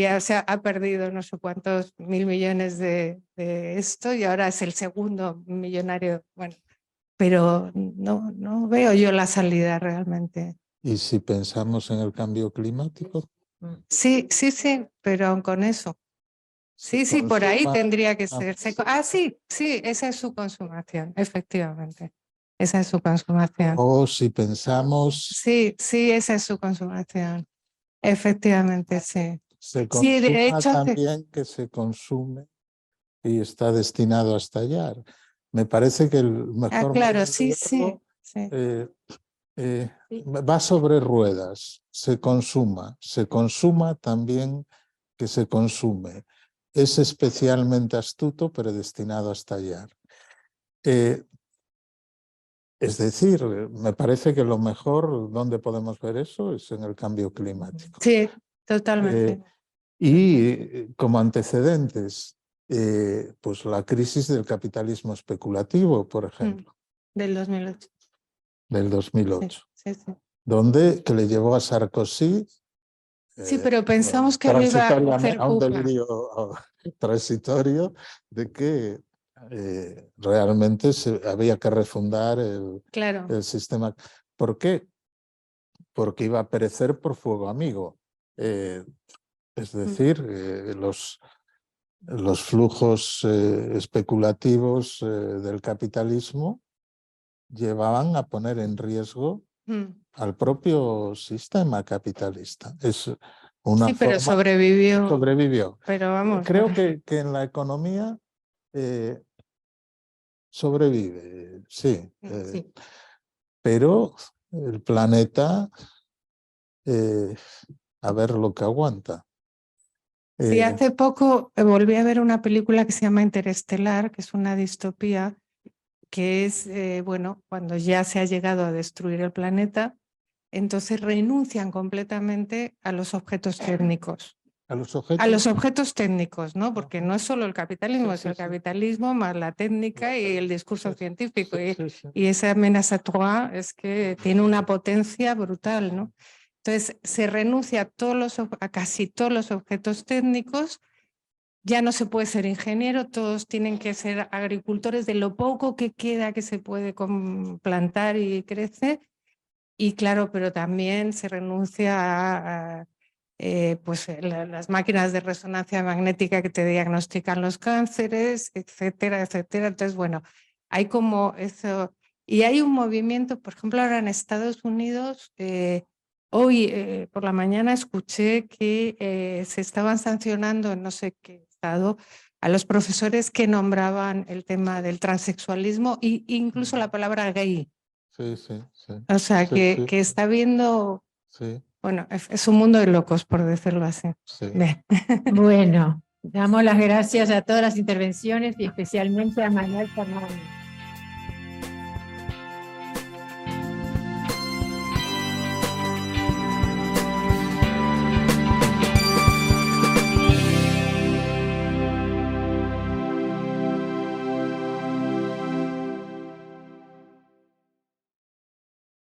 o sea, ha perdido no sé cuántos mil millones de esto y ahora es el segundo millonario, bueno, pero no veo yo la salida realmente. ¿Y si pensamos en el cambio climático? Sí, pero aun con eso. Sí, por ahí tendría que ser. Sí, esa es su consumación, efectivamente. Esa es su consumación. O si pensamos... Sí, esa es su consumación. Efectivamente, sí. Se Sí, consuma de hecho, también que se consume y está destinado a estallar. Me parece que el mejor claro, modo de sí. verlo, va sobre ruedas, se consuma también que se consume. Es especialmente astuto, pero destinado a estallar. Es decir, me parece que lo mejor donde podemos ver eso es en el cambio climático. Sí, totalmente. Y como antecedentes, pues la crisis del capitalismo especulativo, por ejemplo. Del 2008. Del 2008. Sí. Donde que le llevó a Sarkozy. Sí, pero pensamos que iba a hacer a un delirio transitorio de que realmente había que refundar el sistema. ¿Por qué? Porque iba a perecer por fuego amigo. Es decir, los flujos especulativos del capitalismo llevaban a poner en riesgo al propio sistema capitalista. Es una pero sobrevivió. Sobrevivió. Pero vamos. Creo que en la economía sobrevive, sí. Pero el planeta, a ver lo que aguanta. Sí, hace poco volví a ver una película que se llama Interestelar, que es una distopía, que es, bueno, cuando ya se ha llegado a destruir el planeta, entonces renuncian completamente a los objetos técnicos. ¿A los objetos? A los objetos técnicos, ¿no? Porque no es solo el capitalismo, es el capitalismo más la técnica y el discurso científico. Y esa amenaza trois es que tiene una potencia brutal, ¿no? Entonces se renuncia a casi todos los objetos técnicos. Ya no se puede ser ingeniero, todos tienen que ser agricultores de lo poco que queda que se puede plantar y crecer. Y claro, pero también se renuncia a pues las máquinas de resonancia magnética que te diagnostican los cánceres, etcétera, etcétera. Entonces, bueno, hay como eso. Y hay un movimiento, por ejemplo, ahora en Estados Unidos, hoy por la mañana escuché que se estaban sancionando en no sé qué estado a los profesores que nombraban el tema del transexualismo e incluso la palabra gay. Sí. O sea, que está viendo, bueno, es un mundo de locos, por decirlo así. Sí. Bueno, damos las gracias a todas las intervenciones y especialmente a Manuel Fernández.